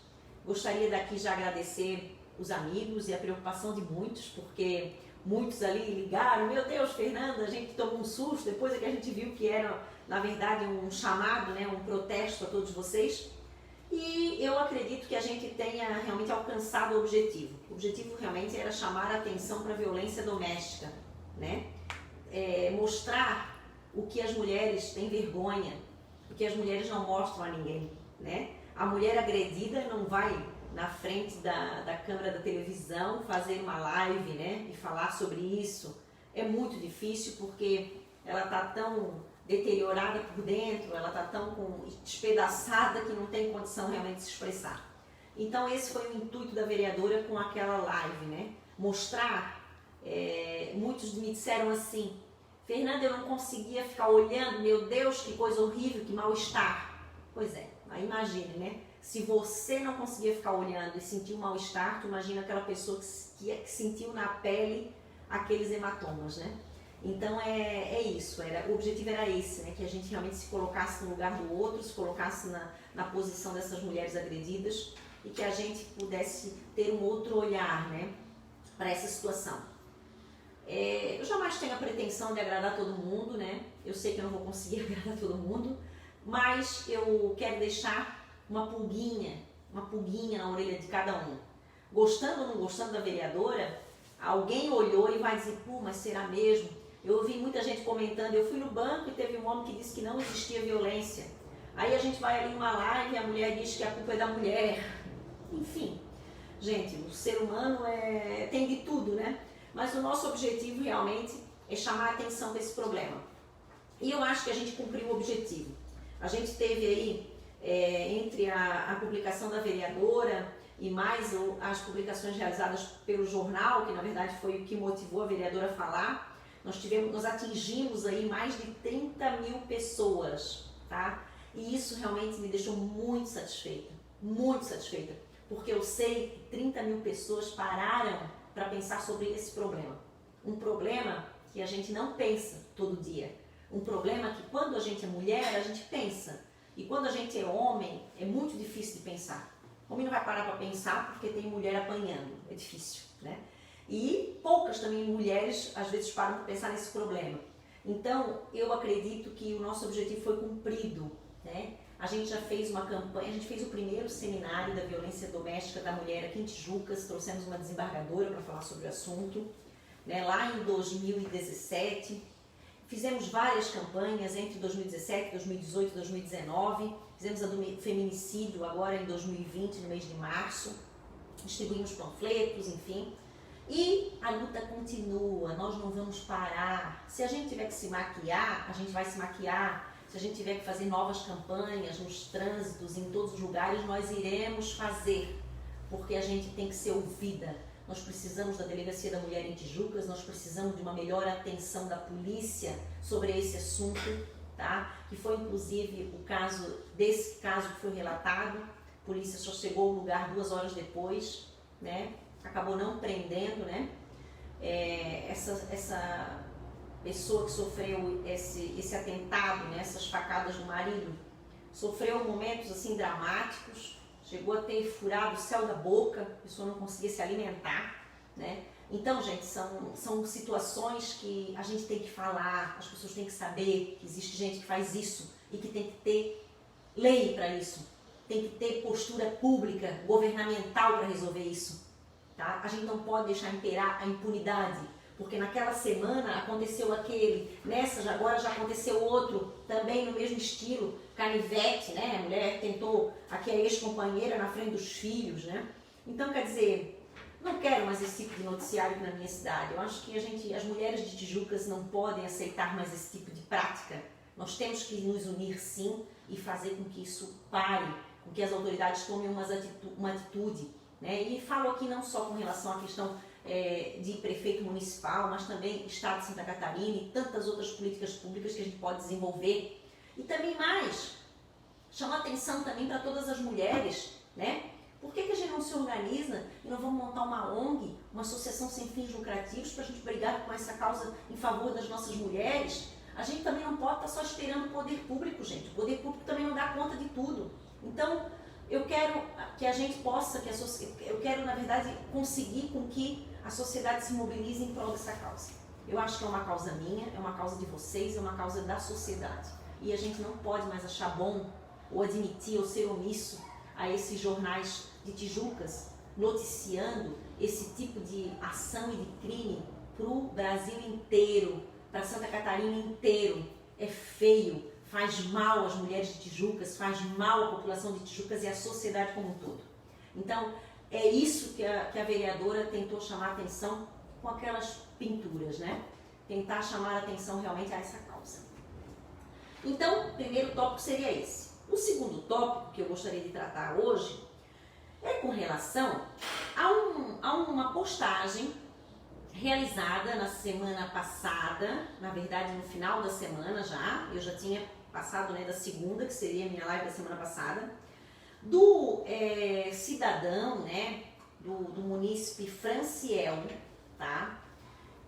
Gostaria daqui já agradecer os amigos e a preocupação de muitos, porque muitos ali ligaram, meu Deus, Fernanda, a gente tomou um susto, depois é que a gente viu que era, na verdade, um chamado, né, um protesto a todos vocês. E eu acredito que a gente tenha realmente alcançado o objetivo. O objetivo realmente era chamar a atenção para a violência doméstica, né? Mostrar o que as mulheres têm vergonha, o que as mulheres não mostram a ninguém, né? A mulher agredida não vai na frente da câmera da televisão fazer uma live, né, e falar sobre isso. É muito difícil porque ela está tão deteriorada por dentro, ela está tão despedaçada que não tem condição realmente de se expressar. Então esse foi o intuito da vereadora com aquela live, né, mostrar. Muitos me disseram assim, Fernanda, eu não conseguia ficar olhando, meu Deus, que coisa horrível, que mal-estar. Pois é, aí imagine, né? Se você não conseguia ficar olhando e sentir um mal-estar, tu imagina aquela pessoa que sentiu na pele aqueles hematomas, né? Então é isso, o objetivo era esse, né? Que a gente realmente se colocasse no lugar do outro, se colocasse na posição dessas mulheres agredidas e que a gente pudesse ter um outro olhar, né? Para essa situação. Eu jamais tenho a pretensão de agradar todo mundo, né? Eu sei que eu não vou conseguir agradar todo mundo, mas eu quero deixar uma pulguinha na orelha de cada um. Gostando ou não gostando da vereadora, alguém olhou e vai dizer, pô, mas será mesmo? Eu ouvi muita gente comentando, eu fui no banco e teve um homem que disse que não existia violência. Aí a gente vai ali numa live e a mulher diz que a culpa é da mulher. Enfim, gente, o ser humano tem de tudo, né? Mas o nosso objetivo realmente é chamar a atenção desse problema. E eu acho que a gente cumpriu o objetivo. A gente teve aí, entre a publicação da vereadora e mais as publicações realizadas pelo jornal, que na verdade foi o que motivou a vereadora a falar, nós atingimos aí mais de 30 mil pessoas, tá? E isso realmente me deixou muito satisfeita, porque eu sei que 30 mil pessoas pararam para pensar sobre esse problema. Um problema que a gente não pensa todo dia. Um problema que quando a gente é mulher, a gente pensa. E quando a gente é homem, é muito difícil de pensar. O homem não vai parar para pensar porque tem mulher apanhando, é difícil, né? E poucas também mulheres, às vezes, param para pensar nesse problema. Então, eu acredito que o nosso objetivo foi cumprido, né? A gente já fez uma campanha, a gente fez o primeiro seminário da violência doméstica da mulher aqui em Tijucas, trouxemos uma desembargadora para falar sobre o assunto, né? Lá em 2017. Fizemos várias campanhas entre 2017, 2018 e 2019. Fizemos a do feminicídio agora em 2020, no mês de março. Distribuímos panfletos, enfim. E a luta continua, nós não vamos parar. Se a gente tiver que se maquiar, a gente vai se maquiar. Se a gente tiver que fazer novas campanhas nos trânsitos, em todos os lugares, nós iremos fazer. Porque a gente tem que ser ouvida. Nós precisamos da Delegacia da Mulher em Tijucas, nós precisamos de uma melhor atenção da polícia sobre esse assunto, tá? Que foi inclusive o caso, desse caso que foi relatado, a polícia só chegou ao lugar 2 horas depois, né? Acabou não prendendo, né? Essa pessoa que sofreu esse atentado, né? Essas facadas do marido, sofreu momentos assim dramáticos. Chegou a ter furado o céu da boca, a pessoa não conseguia se alimentar, né? Então, gente, são situações que a gente tem que falar, as pessoas têm que saber que existe gente que faz isso e que tem que ter lei para isso, tem que ter postura pública, governamental para resolver isso, tá? A gente não pode deixar imperar a impunidade, porque naquela semana aconteceu aquele, agora já aconteceu outro, também no mesmo estilo, canivete, né? A mulher tentou aqui a ex-companheira na frente dos filhos, né? Então, quer dizer, não quero mais esse tipo de noticiário aqui na minha cidade. Eu acho que as mulheres de Tijucas não podem aceitar mais esse tipo de prática. Nós temos que nos unir sim e fazer com que isso pare, com que as autoridades tomem uma atitude, né? E falo aqui não só com relação à questão de prefeito municipal, mas também Estado de Santa Catarina e tantas outras políticas públicas que a gente pode desenvolver. E também mais, chama atenção também para todas as mulheres, né? Por que a gente não se organiza e não vamos montar uma ONG, uma associação sem fins lucrativos, para a gente brigar com essa causa em favor das nossas mulheres? A gente também não pode estar só esperando o poder público, gente. O poder público também não dá conta de tudo. Então, eu quero que a gente possa, eu quero, na verdade, conseguir com que a sociedade se mobilize em prol dessa causa. Eu acho que é uma causa minha, é uma causa de vocês, é uma causa da sociedade. E a gente não pode mais achar bom, ou admitir, ou ser omisso a esses jornais de Tijucas noticiando esse tipo de ação e de crime para o Brasil inteiro, para Santa Catarina inteiro. É feio, faz mal às mulheres de Tijucas, faz mal à população de Tijucas e à sociedade como um todo. Então, é isso que a vereadora tentou chamar a atenção com aquelas pinturas, né? Tentar chamar a atenção realmente a essa causa. Então, o primeiro tópico seria esse. O segundo tópico que eu gostaria de tratar hoje é com relação a uma postagem realizada na semana passada, na verdade no final da semana já, eu já tinha passado, né, da segunda, que seria a minha live da semana passada, do cidadão, né, do munícipe Franciel, tá?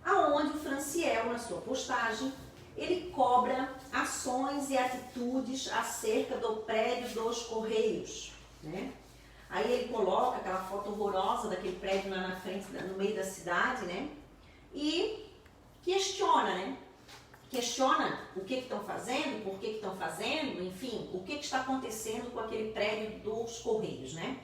Aonde o Franciel, na sua postagem, ele cobra ações e atitudes acerca do prédio dos Correios, né? Aí ele coloca aquela foto horrorosa daquele prédio lá na frente, no meio da cidade, né? E questiona, né? Questiona o que estão fazendo, por que estão fazendo, enfim, o que está acontecendo com aquele prédio dos Correios, né?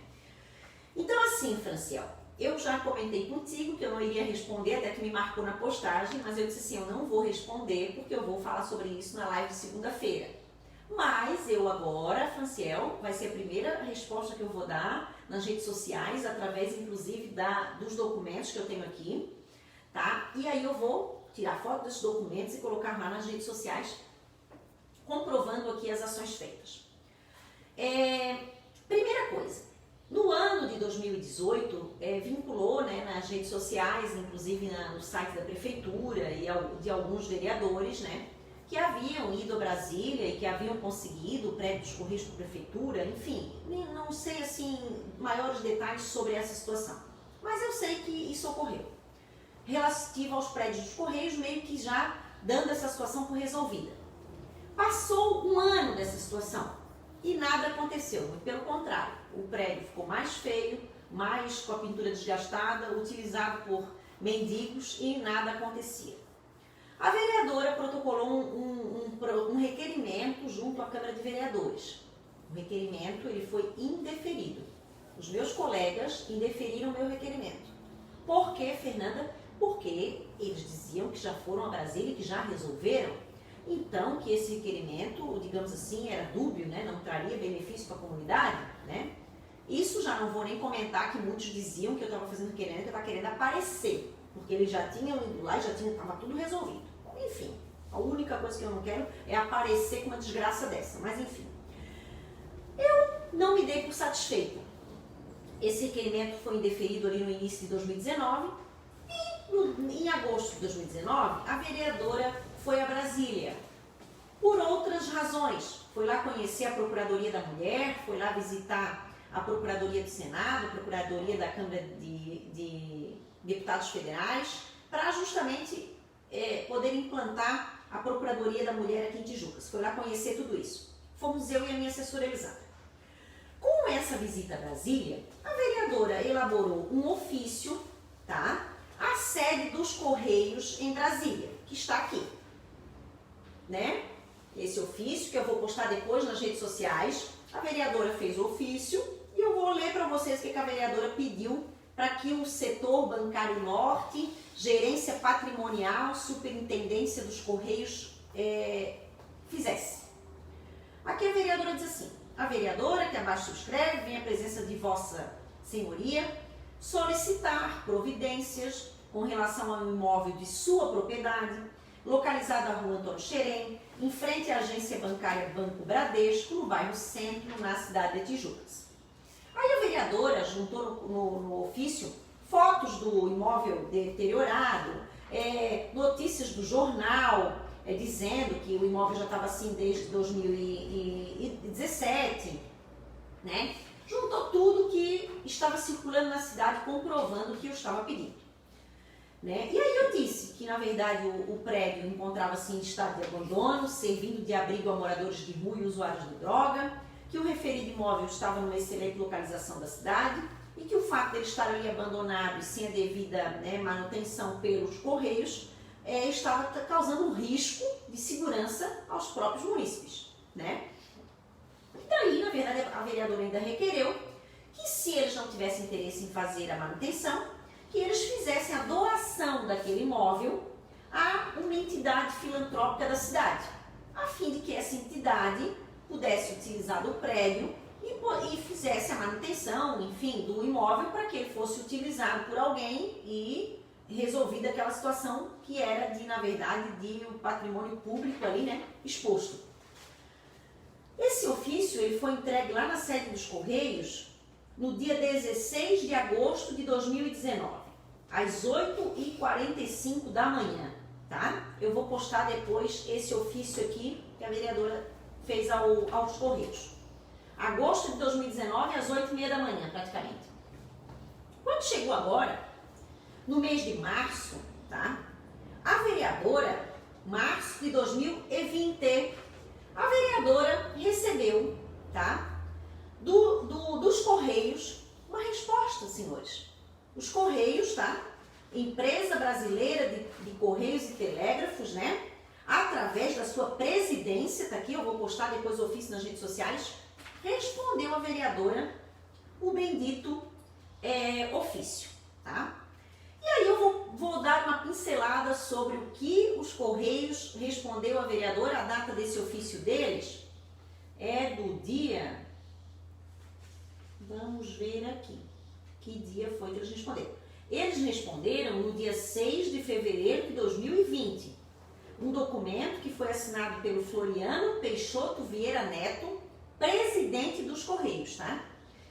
Então assim, Franciel, eu já comentei contigo que eu não iria responder, até que me marcou na postagem, mas eu disse assim, eu não vou responder porque eu vou falar sobre isso na live de segunda-feira. Mas eu agora, Franciel, vai ser a primeira resposta que eu vou dar nas redes sociais, através inclusive dos documentos que eu tenho aqui, tá? E aí eu vou tirar foto desses documentos e colocar lá nas redes sociais, comprovando aqui as ações feitas. Primeira coisa, no ano de 2018, vinculou, né, nas redes sociais, inclusive no site da prefeitura e de alguns vereadores, né, que haviam ido a Brasília e que haviam conseguido o prédio dos Correios da prefeitura, enfim, não sei assim maiores detalhes sobre essa situação, mas eu sei que isso ocorreu. Relativo aos prédios dos Correios, meio que já dando essa situação por resolvida. Passou um ano dessa situação. e nada aconteceu. Muito pelo contrário, o prédio ficou mais feio, mais com a pintura desgastada, utilizado por mendigos e nada acontecia. A vereadora protocolou um requerimento junto à Câmara de Vereadores. O requerimento ele foi indeferido. Os meus colegas indeferiram o meu requerimento. Por quê, Fernanda? Porque eles diziam que já foram a Brasília e que já resolveram. Então, que esse requerimento, digamos assim, era dúbio, né? Não traria benefício para a comunidade, né? Isso já não vou nem comentar que muitos diziam que eu estava fazendo requerimento, que eu estava querendo aparecer, porque eles já tinham ido lá e já estava tudo resolvido. Enfim, a única coisa que eu não quero é aparecer com uma desgraça dessa, mas enfim. Eu não me dei por satisfeita. Esse requerimento foi indeferido ali no início de 2019 e em agosto de 2019 a vereadora foi a Brasília por outras razões. Foi lá conhecer a Procuradoria da Mulher, foi lá visitar a Procuradoria do Senado, a Procuradoria da Câmara de Deputados Federais, para justamente poder implantar a Procuradoria da Mulher aqui em Tijucas. Foi lá conhecer tudo isso. Fomos eu e a minha assessora Elisandra. Com essa visita a Brasília, a vereadora elaborou um ofício, tá? À sede dos Correios em Brasília, que está aqui, né? Esse ofício que eu vou postar depois nas redes sociais. A vereadora fez o ofício e eu vou ler para vocês o que a vereadora pediu para que o setor bancário norte, gerência patrimonial, superintendência dos Correios fizesse. Aqui a vereadora diz assim: a vereadora, que abaixo subscreve, vem à presença de Vossa Senhoria, solicitar providências com relação ao imóvel de sua propriedade, localizado na rua Antônio Xerém, em frente à agência bancária Banco Bradesco, no bairro Centro, na cidade de Tijucas. Aí a vereadora juntou no ofício fotos do imóvel deteriorado, notícias do jornal, dizendo que o imóvel já estava assim desde 2017, né? Juntou tudo que estava circulando na cidade, comprovando o que eu estava pedindo. Né? E aí eu disse que, na verdade, o prédio encontrava-se em estado de abandono, servindo de abrigo a moradores de rua e usuários de droga, que o referido imóvel estava numa excelente localização da cidade e que o fato de ele estar ali abandonado e sem a devida manutenção pelos Correios estava causando um risco de segurança aos próprios munícipes, né? E daí, na verdade, a vereadora ainda requereu que, se eles não tivessem interesse em fazer a manutenção, que eles fizessem a doação daquele imóvel a uma entidade filantrópica da cidade, a fim de que essa entidade pudesse utilizar o prédio e fizesse a manutenção, enfim, do imóvel para que ele fosse utilizado por alguém e resolvida aquela situação que era de, na verdade, de um patrimônio público ali, né, exposto. Esse ofício ele foi entregue lá na sede dos Correios no dia 16 de agosto de 2019, às 8h45 da manhã, tá? Eu vou postar depois esse ofício aqui que a vereadora fez aos Correios. Agosto de 2019, às 8h30 da manhã, praticamente. Quando chegou agora, no mês de março, tá? A vereadora, março de 2020, a vereadora recebeu, tá? Dos Correios, uma resposta, senhores. Os Correios, tá? Empresa Brasileira de Correios e Telégrafos, né? Através da sua presidência, tá aqui, eu vou postar depois o ofício nas redes sociais, respondeu a vereadora o bendito ofício, tá? E aí eu vou dar uma pincelada sobre o que os Correios respondeu à vereadora. A data desse ofício deles é do dia... Vamos ver aqui. Que dia foi que eles responderam? Eles responderam no dia 6 de fevereiro de 2020. Um documento que foi assinado pelo Floriano Peixoto Vieira Neto, presidente dos Correios, tá?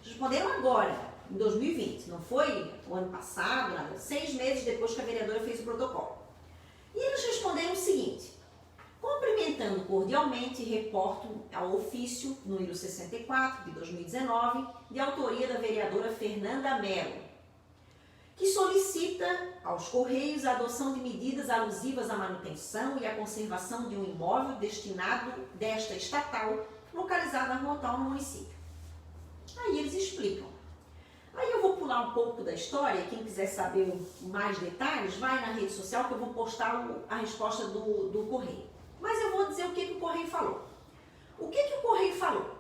Responderam agora, em 2020, não foi o ano passado, nada, 6 meses depois que a vereadora fez o protocolo. E eles responderam o seguinte: cumprimentando cordialmente, reporto ao ofício número 64 de 2019, de autoria da vereadora Fernanda Mello, que solicita aos Correios a adoção de medidas alusivas à manutenção e à conservação de um imóvel destinado desta estatal localizado na rua tal no município. Aí eles explicam. Aí eu vou pular um pouco da história, quem quiser saber mais detalhes, vai na rede social que eu vou postar a resposta do Correio. Mas eu vou dizer o que o Correio falou. O que o Correio falou?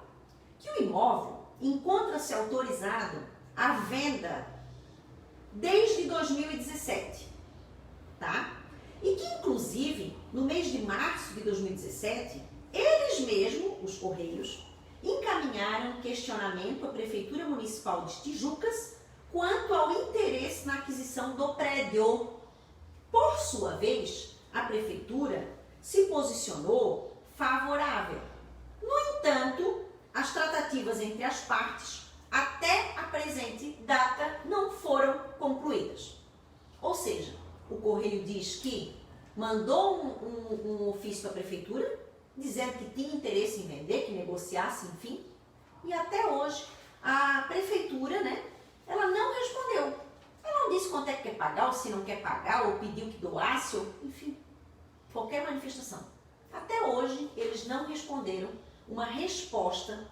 Que o imóvel encontra-se autorizado à venda desde 2017, tá? E que, inclusive, no mês de março de 2017, eles mesmos, os Correios, encaminharam questionamento à Prefeitura Municipal de Tijucas quanto ao interesse na aquisição do prédio. Por sua vez, a Prefeitura se posicionou favorável. No entanto, as tratativas entre as partes, até a presente data, não foram concluídas. Ou seja, o Correio diz que mandou um ofício para a Prefeitura, dizendo que tinha interesse em vender, que negociasse, enfim, e até hoje a Prefeitura, né, ela não respondeu. Ela não disse quanto é que quer pagar, ou se não quer pagar, ou pediu que doasse, ou, enfim, qualquer manifestação. Até hoje, eles não responderam uma resposta,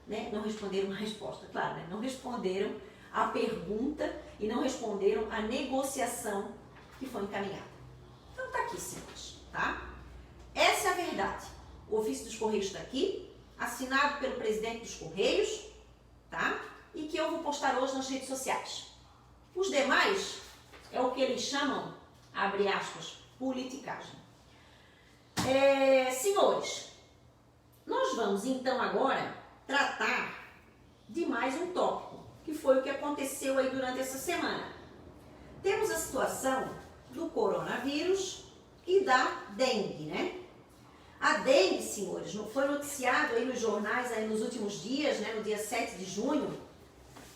né? Não responderam uma resposta, claro, né? Não responderam a pergunta e não responderam a negociação que foi encaminhada. Então tá aqui, senhores, tá? Essa é a verdade. O ofício dos Correios está aqui, assinado pelo presidente dos Correios, tá? E que eu vou postar hoje nas redes sociais. Os demais é o que eles chamam, abre aspas, politicagem. Senhores, nós vamos então agora tratar de mais um tópico, que foi o que aconteceu aí durante essa semana. Temos a situação do coronavírus e da dengue, né? A dengue, senhores, foi noticiado aí nos jornais aí nos últimos dias, né, no dia 7 de junho,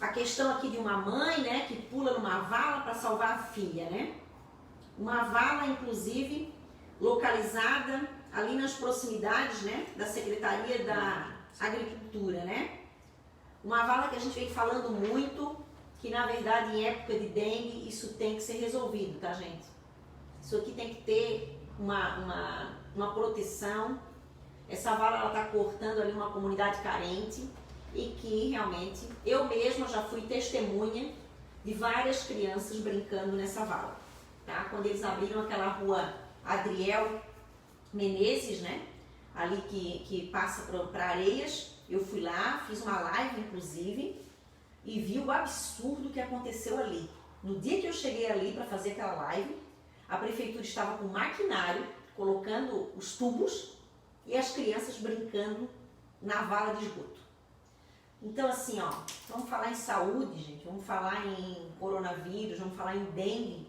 a questão aqui de uma mãe, né, que pula numa vala para salvar a filha, né? Uma vala, inclusive, localizada ali nas proximidades, né, da Secretaria da Agricultura, né? Uma vala que a gente vem falando muito, que na verdade em época de dengue isso tem que ser resolvido, tá, gente? Isso aqui tem que ter uma proteção. Essa vala ela está cortando ali uma comunidade carente e que realmente eu mesma já fui testemunha de várias crianças brincando nessa vala, tá? Quando eles abriram aquela rua Adriel Menezes, né? Ali que passa para Areias, eu fui lá, fiz uma live inclusive e vi o absurdo que aconteceu ali. No dia que eu cheguei ali para fazer aquela live, a prefeitura estava com maquinário, colocando os tubos e as crianças brincando na vala de esgoto. Então assim, ó, vamos falar em saúde, gente, vamos falar em coronavírus, vamos falar em dengue,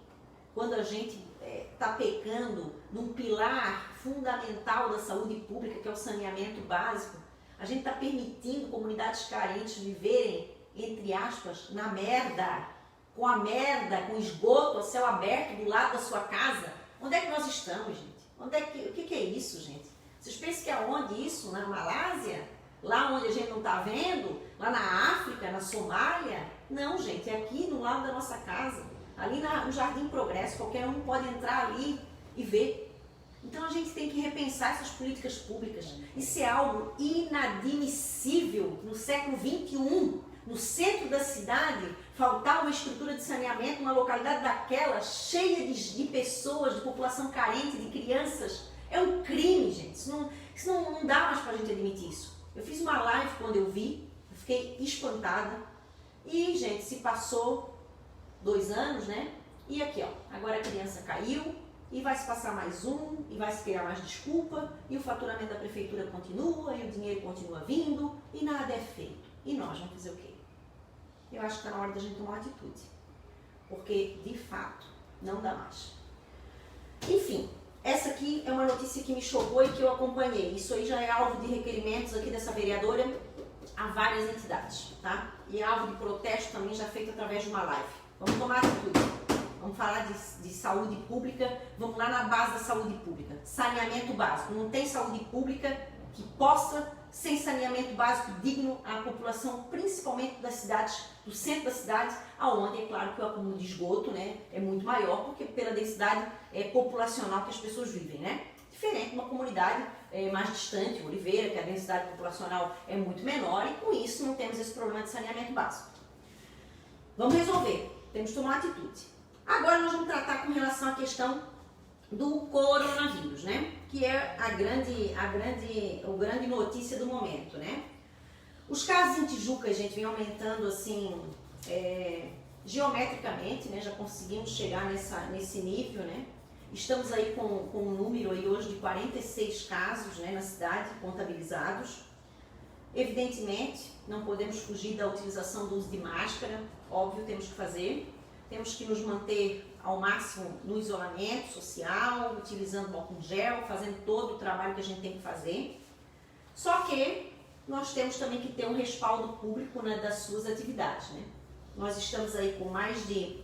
quando a gente está pecando num pilar fundamental da saúde pública, que é o saneamento básico, a gente está permitindo comunidades carentes viverem, entre aspas, na merda, com esgoto a céu aberto do lado da sua casa. Onde é que nós estamos, gente? O que é isso, gente? Vocês pensam que é onde isso? Na Malásia? Lá onde a gente não está vendo? Lá na África, na Somália? Não, gente, é aqui no lado da nossa casa. Ali no Jardim Progresso, qualquer um pode entrar ali e ver. Então a gente tem que repensar essas políticas públicas. Isso é algo inadmissível no século XXI. No centro da cidade, faltar uma estrutura de saneamento, uma localidade daquela cheia de pessoas, de população carente, de crianças. É um crime, gente. Isso não dá mais pra gente admitir isso. Eu fiz uma live quando eu vi, eu fiquei espantada. E, gente, se passou 2 anos, né? E aqui, ó, agora a criança caiu e vai se passar mais um, e vai se criar mais desculpa, e o faturamento da prefeitura continua, e o dinheiro continua vindo, e nada é feito. E nós vamos fazer o quê? Eu acho que está na hora da gente tomar uma atitude, porque, de fato, não dá mais. Enfim, essa aqui é uma notícia que me chocou e que eu acompanhei. Isso aí já é alvo de requerimentos aqui dessa vereadora a várias entidades, tá? E é alvo de protesto também já feito através de uma live. Vamos tomar atitude. Vamos falar de saúde pública, vamos lá na base da saúde pública. Saneamento básico. Não tem saúde pública que possa, sem saneamento básico digno, à população, principalmente das cidades, do centro das cidades, aonde é claro que o acúmulo de esgoto, né, é muito maior, porque pela densidade populacional que as pessoas vivem, né? Diferente de uma comunidade mais distante, Oliveira, que a densidade populacional é muito menor e com isso não temos esse problema de saneamento básico. Vamos resolver, temos que tomar atitude. Agora nós vamos tratar com relação à questão do coronavírus, né? Que é a grande notícia do momento, né? Os casos em Tijuca, gente, vem aumentando assim, geometricamente, né? Já conseguimos chegar nesse nível, né? Estamos aí com um número aí hoje de 46 casos, né, na cidade, contabilizados. Evidentemente, não podemos fugir da utilização do uso de máscara, óbvio, temos que fazer. Temos que nos manter ao máximo no isolamento social, utilizando álcool gel, fazendo todo o trabalho que a gente tem que fazer. Só que nós temos também que ter um respaldo público, né, das suas atividades, né? Nós estamos aí com mais de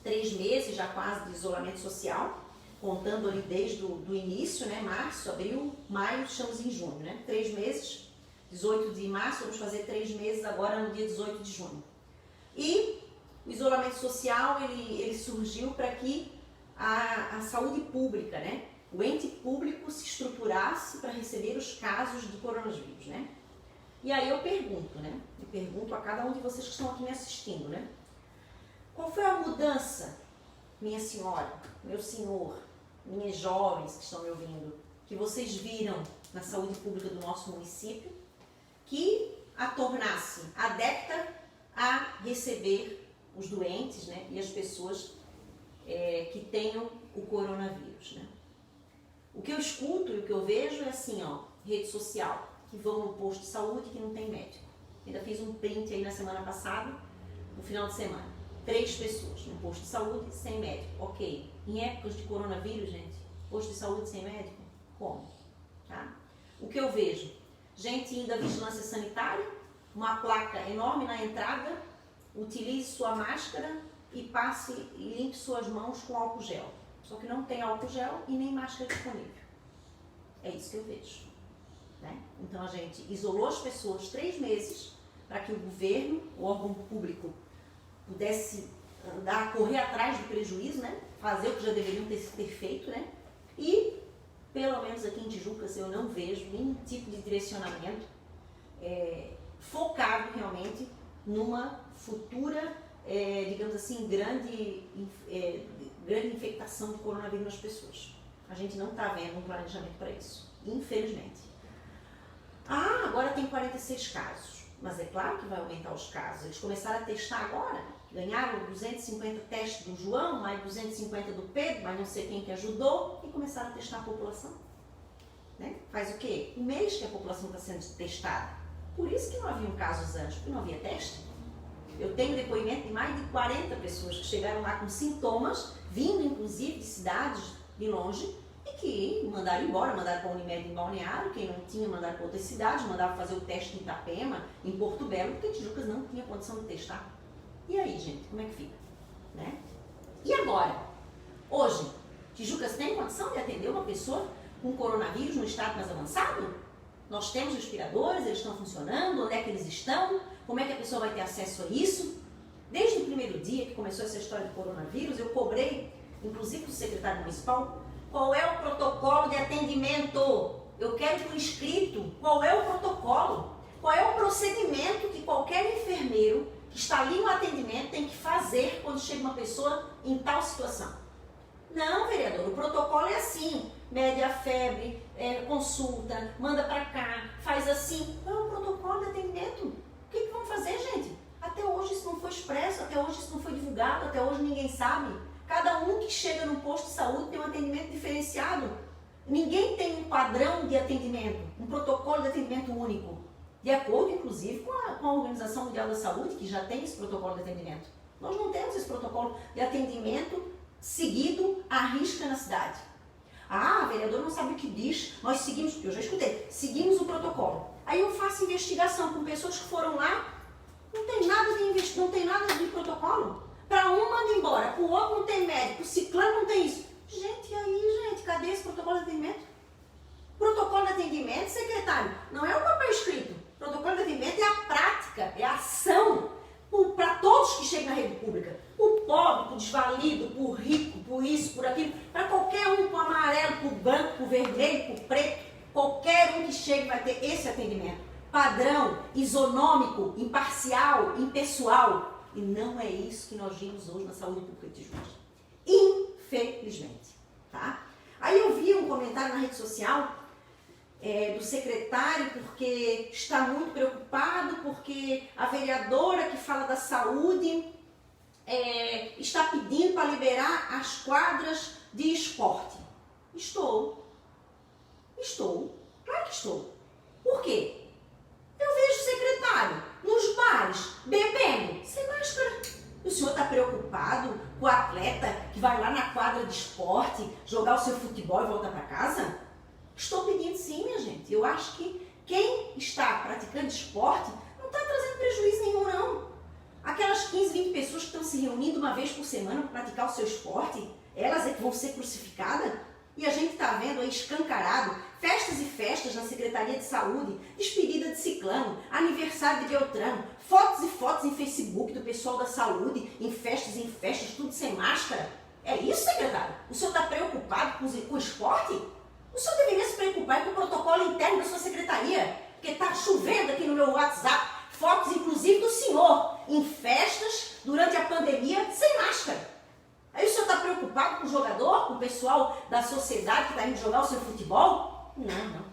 3 meses já quase de isolamento social, contando ali desde o início, né, março, abril, maio, estamos em junho, né, 3 meses, 18 de março, vamos fazer 3 meses agora no dia 18 de junho. E o isolamento social, ele surgiu para que a saúde pública, né, o ente público se estruturasse para receber os casos de coronavírus, né. E aí eu pergunto a cada um de vocês que estão aqui me assistindo, né, qual foi a mudança, minha senhora, meu senhor, minhas jovens que estão me ouvindo, que vocês viram na saúde pública do nosso município, que a tornasse adepta a receber os doentes, né, e as pessoas que tenham o coronavírus, né? O que eu escuto e o que eu vejo é assim, ó, rede social, que vão no posto de saúde que não tem médico. Ainda fiz um print aí na semana passada, no final de semana. 3 pessoas no posto de saúde sem médico. Ok. Em épocas de coronavírus, gente, posto de saúde sem médico? Como? Tá? O que eu vejo? Gente indo à vigilância sanitária, uma placa enorme na entrada, utilize sua máscara e passe e limpe suas mãos com álcool gel. Só que não tem álcool gel e nem máscara disponível. É isso que eu vejo. Né? Então a gente isolou as pessoas 3 meses para que o governo, o órgão público, pudesse correr atrás do prejuízo, né? Fazer o que já deveriam ter feito, né? E, pelo menos aqui em Tijuca, eu não vejo nenhum tipo de direcionamento focado realmente numa futura, digamos assim, grande infectação de coronavírus nas pessoas. A gente não está vendo um planejamento para isso, infelizmente. Ah, agora tem 46 casos, mas é claro que vai aumentar os casos. Eles começaram a testar agora, ganharam 250 testes do João, mais 250 do Pedro, mais não sei quem que ajudou, e começaram a testar a população. Né? Faz o quê? Um mês que a população está sendo testada. Por isso que não haviam casos antes, porque não havia teste. Eu tenho depoimento de mais de 40 pessoas que chegaram lá com sintomas, vindo inclusive de cidades de longe, e que mandaram embora, mandaram para a Unimed em Balneário, quem não tinha, mandaram para outras cidades, mandaram fazer o teste em Itapema, em Porto Belo, porque Tijucas não tinha condição de testar. E aí, gente, como é que fica? Né? E agora? Hoje, Tijucas tem condição de atender uma pessoa com coronavírus no estado mais avançado? Nós temos respiradores, eles estão funcionando, onde é que eles estão? Como é que a pessoa vai ter acesso a isso? Desde o primeiro dia que começou essa história do coronavírus, eu cobrei, inclusive do secretário municipal, qual é o protocolo de atendimento? Eu quero por escrito qual é o protocolo, qual é o procedimento que qualquer enfermeiro que está ali no atendimento tem que fazer quando chega uma pessoa em tal situação. Não, vereador, o protocolo é assim, mede a febre, consulta, manda para cá, faz assim. Qual é o protocolo de atendimento? O que vão fazer, gente? Até hoje isso não foi expresso, até hoje isso não foi divulgado, até hoje ninguém sabe. Cada um que chega no posto de saúde tem um atendimento diferenciado. Ninguém tem um padrão de atendimento, um protocolo de atendimento único. De acordo, inclusive, com a Organização Mundial da Saúde, que já tem esse protocolo de atendimento. Nós não temos esse protocolo de atendimento seguido à risca na cidade. Ah, vereador não sabe o que diz, nós seguimos, eu já escutei, seguimos o protocolo. Aí eu faço investigação com pessoas que foram lá, não tem nada de protocolo. Para um manda embora, para o outro não tem médico, o ciclano não tem isso. Gente, e aí, gente, cadê esse protocolo de atendimento? Protocolo de atendimento, secretário, não é o papel escrito. Protocolo de atendimento é a prática, é a ação para todos que chegam na rede pública. O pobre, o desvalido, o rico, por isso, por aquilo, para qualquer um, para o amarelo, para o branco, para o vermelho, para o preto, isonômico, imparcial, impessoal. E não é isso que nós vimos hoje na saúde pública de Tijuca. Infelizmente. Tá? Aí eu vi um comentário na rede social do secretário porque está muito preocupado porque a vereadora que fala da saúde está pedindo para liberar as quadras de esporte. Estou. Claro que estou. Por quê? Eu vejo o secretário nos bares, bebendo, sem máscara. O senhor está preocupado com o atleta que vai lá na quadra de esporte, jogar o seu futebol e voltar para casa? Estou pedindo sim, minha gente. Eu acho que quem está praticando esporte não está trazendo prejuízo nenhum, não. Aquelas 15, 20 pessoas que estão se reunindo uma vez por semana para praticar o seu esporte, elas é que vão ser crucificadas? E a gente está vendo aí escancarado festas e festas na Secretaria de Saúde, despedida de ciclano, aniversário de Beltrano, fotos e fotos em Facebook do pessoal da saúde, em festas, tudo sem máscara. É isso, secretário? O senhor está preocupado com o esporte? O senhor deveria se preocupar com o protocolo interno da sua secretaria, porque está chovendo aqui no meu WhatsApp, fotos inclusive do senhor, em festas, durante a pandemia, sem máscara. Aí o senhor está preocupado com o jogador, com o pessoal da sociedade que está indo jogar o seu futebol? Não.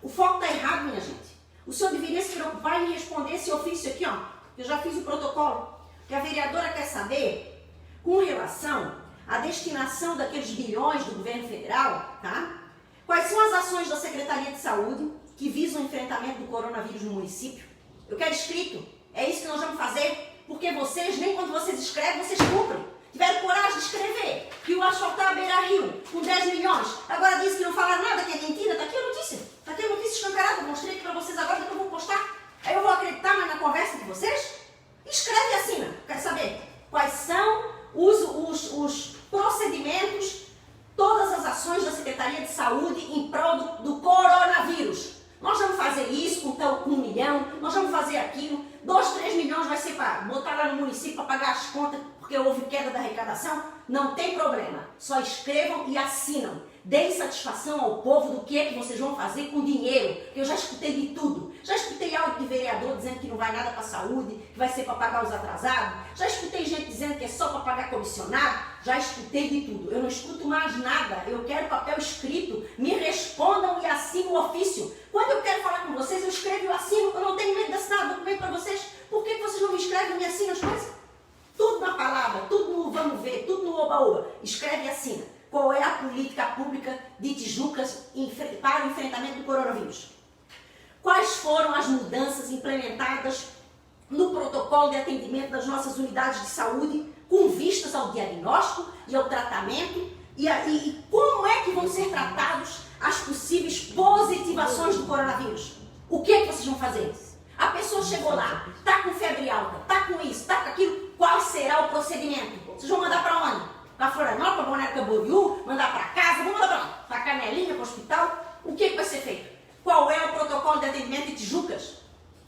O foco está errado, minha gente. O senhor deveria se preocupar em responder esse ofício aqui, ó. Eu já fiz o protocolo. Que a vereadora quer saber, com relação à destinação daqueles bilhões do governo federal, tá? Quais são as ações da Secretaria de Saúde que visam o enfrentamento do coronavírus no município? Eu quero escrito. É isso que nós vamos fazer, porque vocês, nem quando vocês escrevem, vocês cumprem. Tiveram coragem de escrever que o asfaltar a Beira-Rio com 10 milhões, agora diz que não fala nada, que é mentira. Está aqui a notícia. Está aqui a notícia escancarada. Eu mostrei aqui para vocês agora, depois eu vou postar. Aí eu vou acreditar mais na conversa de vocês? Escreve e assina. Quero saber quais são os procedimentos, todas as ações da Secretaria de Saúde em prol do coronavírus. Nós vamos fazer isso com 1 milhão, nós vamos fazer aquilo. 2, 3 milhões vai ser para botar lá no município para pagar as contas, porque houve queda da arrecadação. Não tem problema. Só escrevam e assinam. Deem satisfação ao povo do que é que vocês vão fazer com dinheiro. Eu já escutei de tudo. Já escutei áudio de vereador dizendo que não vai nada para a saúde, que vai ser para pagar os atrasados. Já escutei gente dizendo que é só para pagar comissionado. Já escutei de tudo. Eu não escuto mais nada. Eu quero papel escrito. Me respondam e assinem o ofício. Quando eu quero falar com vocês, eu escrevo e eu assino. Eu não tenho medo de assinar documento para vocês. Por que vocês não me escrevem e me assinam as coisas? Tudo na palavra, tudo no vamos ver, tudo no oba-oba. Escreve e assina. Qual é a política pública de Tijucas para o enfrentamento do coronavírus? Quais foram as mudanças implementadas no protocolo de atendimento das nossas unidades de saúde com vistas ao diagnóstico e ao tratamento e como é que vão ser tratados as possíveis positivações do coronavírus? O que é que vocês vão fazer? A pessoa chegou lá, está com febre alta, está com isso, está com aquilo, qual será o procedimento? Vocês vão mandar para onde? Para Florianópolis, para Balneário Camboriú, mandar para casa, vão mandar para onde? Para Canelinha, para o hospital? O que vai ser feito? Qual é o protocolo de atendimento de Tijucas?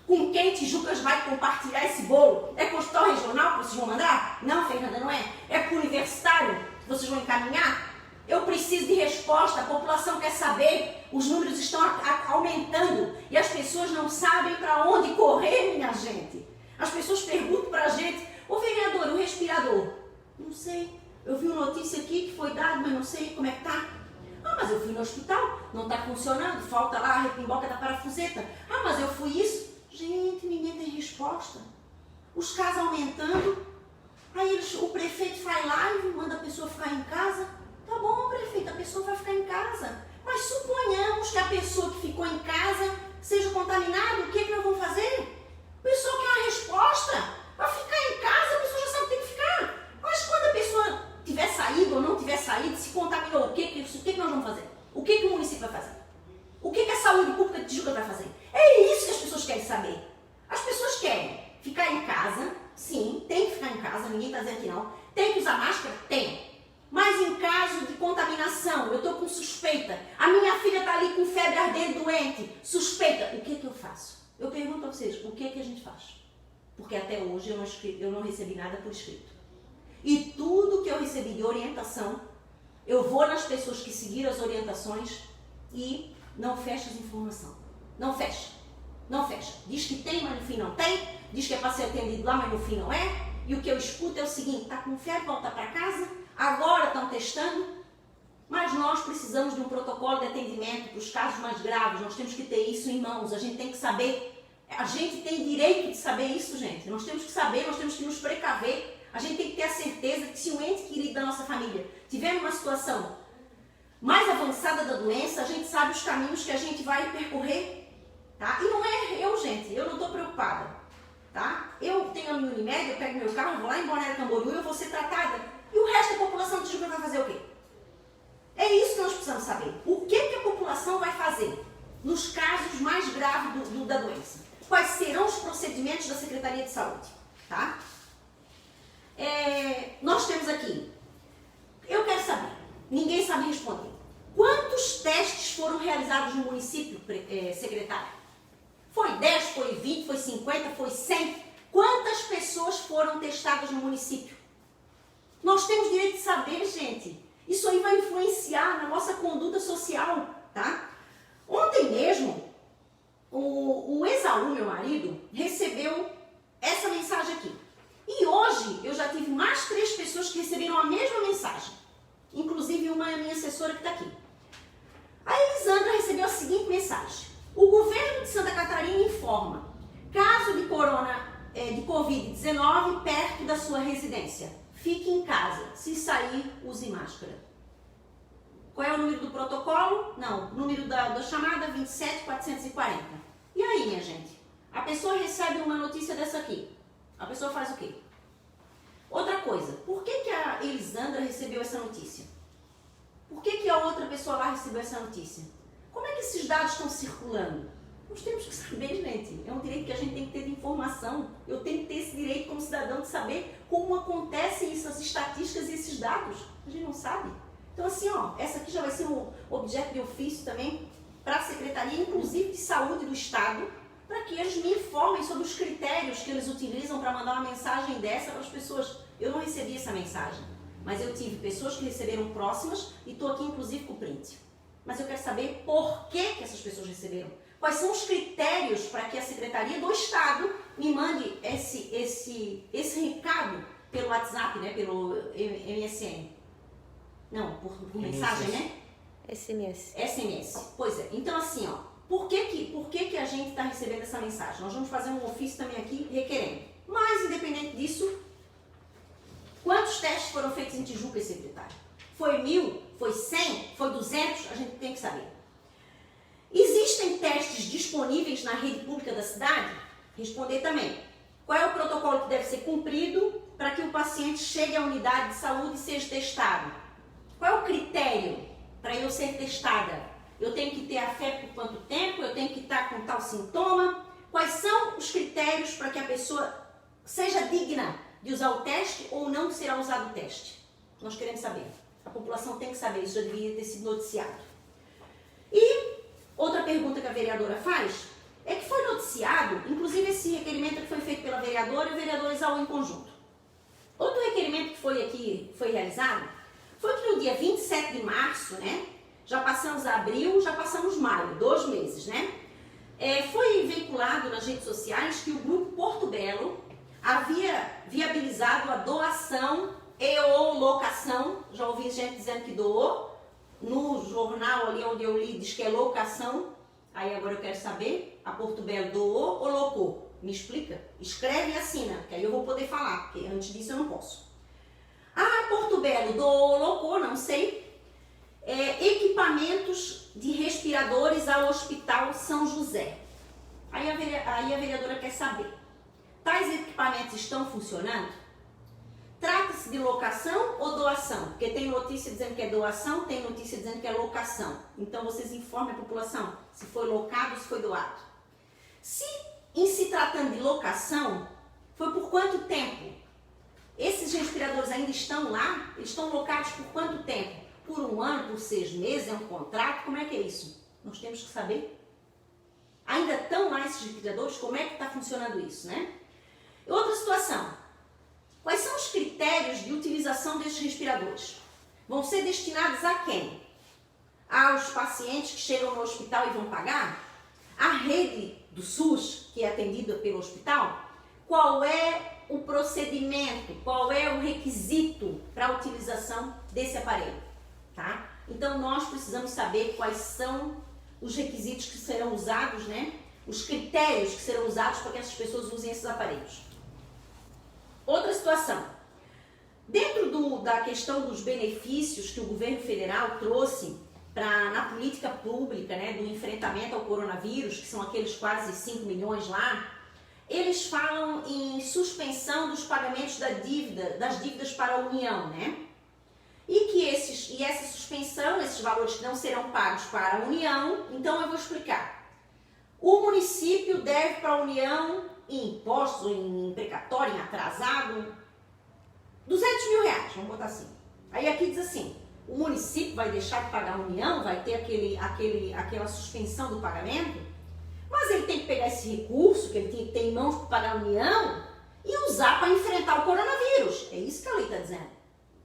Com quem Tijucas vai compartilhar esse bolo? É com o hospital regional que vocês vão mandar? Não, Fernanda, não é. É para o universitário que vocês vão encaminhar? Eu preciso de resposta, a população quer saber, os números estão aumentando e as pessoas não sabem para onde correr, minha gente. As pessoas perguntam para a gente, ô vereador, o respirador? Não sei, eu vi uma notícia aqui que foi dado, mas não sei como é que tá. Ah, mas eu fui no hospital, não está funcionando, falta lá a repimboca da parafuseta. Ah, mas eu fui isso. Gente, ninguém tem resposta. Os casos aumentando, aí o prefeito faz live, manda a pessoa ficar em casa. Tá bom, prefeito, a pessoa vai ficar em casa. Mas suponhamos que a pessoa que ficou em casa seja contaminada, o que é que nós vamos fazer? A pessoa quer uma resposta. Para ficar em casa, a pessoa já sabe que tem que ficar. Mas quando a pessoa tiver saído ou não tiver saído, se contaminou, o que nós vamos fazer? O que o município vai fazer? O que a saúde pública de Tijuca vai fazer? É isso que as pessoas querem saber. As pessoas querem ficar em casa, sim, tem que ficar em casa, ninguém está dizendo que não. Tem que usar máscara? Tem. Mas em caso de contaminação, eu estou com suspeita, a minha filha está ali com febre ardente, doente, suspeita, o que eu faço? Eu pergunto a vocês, o que a gente faz? Porque até hoje eu não recebi nada por escrito. E tudo que eu recebi de orientação, eu vou nas pessoas que seguiram as orientações e não fecho as informações. Não fecho. Não fecha. Diz que tem, mas no fim não tem. Diz que é para ser atendido lá, mas no fim não é. E o que eu escuto é o seguinte, está com febre, volta para casa, agora estão testando, mas nós precisamos de um protocolo de atendimento para os casos mais graves, nós temos que ter isso em mãos, a gente tem que saber, a gente tem direito de saber isso, gente. Nós temos que saber, nós temos que nos precaver, a gente tem que ter a certeza que se um ente querido da nossa família tiver uma situação mais avançada da doença, a gente sabe os caminhos que a gente vai percorrer, tá? E não é eu, gente, eu não estou preocupada. Tá? Eu tenho a minha Unimed, eu pego meu carro, vou lá em Balneário Camboriú, eu vou ser tratada. E o resto da população de Tijuca vai fazer o quê? É isso que nós precisamos saber. O que a população vai fazer nos casos mais graves da doença? Quais serão os procedimentos da Secretaria de Saúde? Tá? Nós temos aqui, eu quero saber, ninguém sabe responder. Quantos testes foram realizados no município, secretário? Foi 10, foi 20, foi 50, foi 100? Quantas pessoas foram testadas no município? Nós temos direito de saber, gente. Isso aí vai influenciar na nossa conduta social, tá? Ontem mesmo, o Esaú, meu marido, recebeu essa mensagem aqui. E hoje eu já tive mais 3 pessoas que receberam a mesma mensagem. Inclusive uma é a minha assessora que está aqui. A Elisandra recebeu a seguinte mensagem. O governo de Santa Catarina informa, caso de de Covid-19 perto da sua residência. Fique em casa, se sair, use máscara. Qual é o número do protocolo? Não, número da chamada 27440. E aí, minha gente? A pessoa recebe uma notícia dessa aqui. A pessoa faz o quê? Outra coisa, por que a Elisandra recebeu essa notícia? Por que a outra pessoa lá recebeu essa notícia? Como é que esses dados estão circulando? Nós temos que saber, gente. É um direito que a gente tem que ter de informação. Eu tenho que ter esse direito como cidadão de saber como acontecem essas estatísticas e esses dados. A gente não sabe. Então, assim, ó, essa aqui já vai ser um objeto de ofício também para a Secretaria, inclusive de Saúde do Estado, para que eles me informem sobre os critérios que eles utilizam para mandar uma mensagem dessa para as pessoas. Eu não recebi essa mensagem, mas eu tive pessoas que receberam próximas e estou aqui, inclusive, com o print. Mas eu quero saber por que essas pessoas receberam. Quais são os critérios para que a Secretaria do Estado me mande esse recado pelo WhatsApp, né? Pelo MSN. Não, por mensagem, né? SMS. SMS. Pois é. Então, assim, ó, por que a gente está recebendo essa mensagem? Nós vamos fazer um ofício também aqui requerendo. Mas, independente disso, quantos testes foram feitos em Tijuca, secretário? Foi 1.000? Foi 100? Foi 200? A gente tem que saber. Existem testes disponíveis na rede pública da cidade? Responder também. Qual é o protocolo que deve ser cumprido para que o paciente chegue à unidade de saúde e seja testado? Qual é o critério para eu ser testada? Eu tenho que ter a febre por quanto tempo? Eu tenho que estar com tal sintoma? Quais são os critérios para que a pessoa seja digna de usar o teste ou não será usado o teste? Nós queremos saber. A população tem que saber, isso já deveria ter sido noticiado. E outra pergunta que a vereadora faz é que foi noticiado, inclusive esse requerimento que foi feito pela vereadora e o vereador Esaú em conjunto. Outro requerimento que foi realizado foi que no dia 27 de março, né, já passamos abril, já passamos maio, 2 meses, né? Foi veiculado nas redes sociais que o Grupo Porto Belo havia viabilizado a doação e ou locação, já ouvi gente dizendo que doou, no jornal ali onde eu li diz que é locação, aí agora eu quero saber, a Porto Belo doou ou locou? Me explica? Escreve e assina, que aí eu vou poder falar, porque antes disso eu não posso. Ah, Porto Belo doou ou locou, não sei, equipamentos de respiradores ao Hospital São José. Aí a vereadora quer saber, tais equipamentos estão funcionando? Trata-se de locação ou doação? Porque tem notícia dizendo que é doação, tem notícia dizendo que é locação. Então vocês informem a população se foi locado ou se foi doado. Se em se tratando de locação, foi por quanto tempo? Esses respiradores ainda estão lá? Eles estão locados por quanto tempo? Por 1 ano, por 6 meses? É um contrato? Como é que é isso? Nós temos que saber. Ainda estão lá esses respiradores? Como é que está funcionando isso, né? Outra situação. Quais são os critérios de utilização desses respiradores? Vão ser destinados a quem? Aos pacientes que chegam no hospital e vão pagar? A rede do SUS, que é atendido pelo hospital, qual é o procedimento, qual é o requisito para a utilização desse aparelho, tá? Então nós precisamos saber quais são os requisitos que serão usados, né? Os critérios que serão usados para que essas pessoas usem esses aparelhos. Outra situação. Dentro da questão dos benefícios que o governo federal trouxe na política pública, né, do enfrentamento ao coronavírus, que são aqueles quase 5 milhões lá, eles falam em suspensão dos pagamentos das dívidas para a União, né? E essa suspensão, esses valores que não serão pagos para a União, então eu vou explicar. O município deve para a União em impostos, em precatório, em atrasado, 200 mil reais, vamos botar assim. Aí aqui diz assim, o município vai deixar de pagar a União, vai ter aquela suspensão do pagamento, mas ele tem que pegar esse recurso que ele tem que ter em mãos para pagar a União e usar para enfrentar o coronavírus. É isso que a lei está dizendo.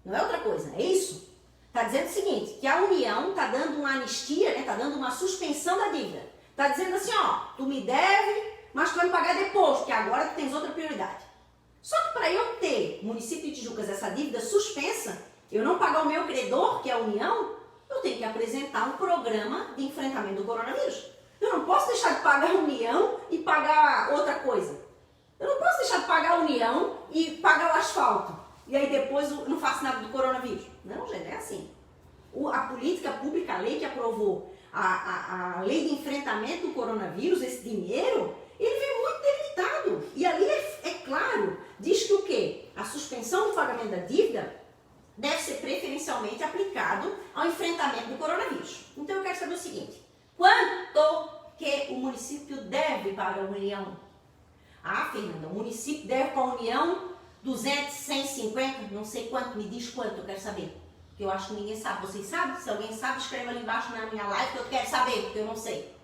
Não é outra coisa, é isso. Está dizendo o seguinte, que a União está dando uma anistia, né? Está dando uma suspensão da dívida. Está dizendo assim, ó, tu me deve, mas tu vai me pagar depois, porque agora tu tens outra prioridade. Só que para eu ter, município de Tijucas, essa dívida suspensa, eu não pagar o meu credor, que é a União, eu tenho que apresentar um programa de enfrentamento do coronavírus. Eu não posso deixar de pagar a União e pagar outra coisa. Eu não posso deixar de pagar a União e pagar o asfalto. E aí depois eu não faço nada do coronavírus. Não, gente, é assim. A política pública, a lei que aprovou a lei de enfrentamento do coronavírus, esse dinheiro, ele vem muito delimitado. E ali é claro, diz que o quê? A suspensão do pagamento da dívida deve ser preferencialmente aplicado ao enfrentamento do coronavírus. Então eu quero saber o seguinte, quanto que o município deve para a União? Ah, Fernanda, o município deve para a União 200, 150, não sei quanto, me diz quanto, eu quero saber. Porque eu acho que ninguém sabe. Vocês sabem? Se alguém sabe, escreva ali embaixo na minha live que eu quero saber, porque eu não sei.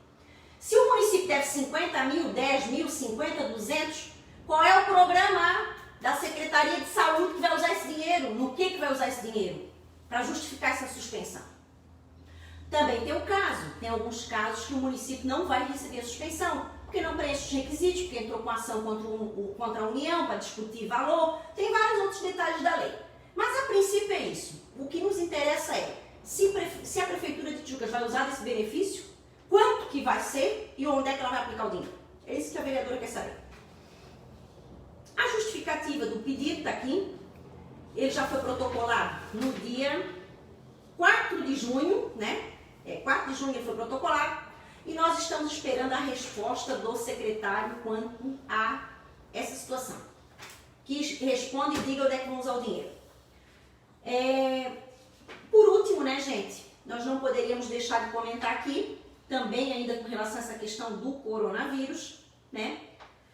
Se o município deve 50 mil, 10 mil, 50, 200, qual é o programa da Secretaria de Saúde que vai usar esse dinheiro? No que vai usar esse dinheiro? Para justificar essa suspensão. Também tem o caso, tem alguns casos que o município não vai receber a suspensão, porque não preenche os requisitos, porque entrou com ação contra a União para discutir valor, tem vários outros detalhes da lei. Mas a princípio é isso. O que nos interessa é se a Prefeitura de Tijucas vai usar desse benefício, quanto que vai ser e onde é que ela vai aplicar o dinheiro. É isso que a vereadora quer saber. A justificativa do pedido está aqui. Ele já foi protocolado no dia 4 de junho, né? 4 de junho ele foi protocolado. E nós estamos esperando a resposta do secretário quanto a essa situação. Que responde e diga onde é que vão usar o dinheiro. Por último, né, gente? Nós não poderíamos deixar de comentar aqui, também ainda com relação a essa questão do coronavírus, né?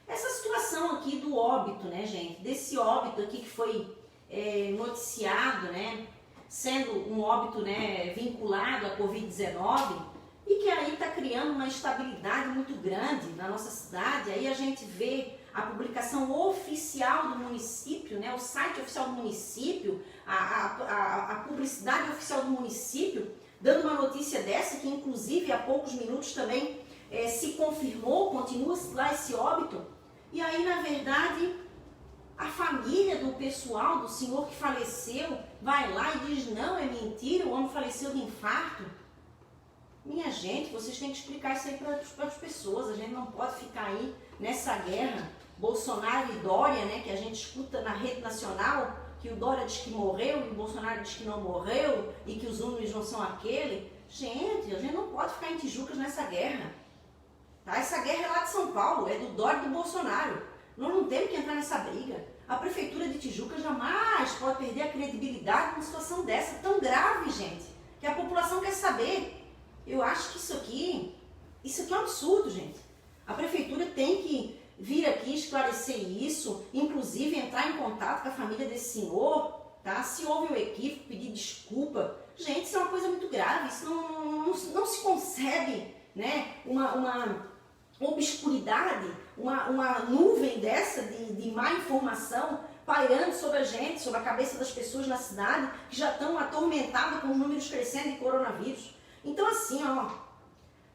Essa situação aqui do óbito, né, gente? Desse óbito aqui que foi noticiado, né? Sendo um óbito, né, vinculado à Covid-19 e que aí está criando uma instabilidade muito grande na nossa cidade. Aí a gente vê a publicação oficial do município, né, o site oficial do município, a publicidade oficial do município, dando uma notícia dessa, que inclusive há poucos minutos também se confirmou, continua lá esse óbito. E aí, na verdade, a família do pessoal, do senhor que faleceu, vai lá e diz, não, é mentira, o homem faleceu de infarto. Minha gente, vocês têm que explicar isso aí para as pessoas, a gente não pode ficar aí nessa guerra, Bolsonaro e Dória, né, que a gente escuta na rede nacional, que o Dória diz que morreu e o Bolsonaro diz que não morreu e que os números não são aquele. Gente, a gente não pode ficar em Tijucas nessa guerra. Tá? Essa guerra é lá de São Paulo, é do Dória e do Bolsonaro. Nós não temos que entrar nessa briga. A Prefeitura de Tijucas jamais pode perder a credibilidade numa situação dessa, tão grave, gente, que a população quer saber. Eu acho que isso aqui é um absurdo, gente. A Prefeitura tem que vir aqui esclarecer isso, inclusive entrar em contato com a família desse senhor, tá? Se houve um equívoco, pedir desculpa. Gente, isso é uma coisa muito grave, isso não se concebe, né? Uma obscuridade, uma nuvem dessa de má informação pairando sobre a gente, sobre a cabeça das pessoas na cidade, que já estão atormentadas com os números crescendo de coronavírus. Então assim, ó,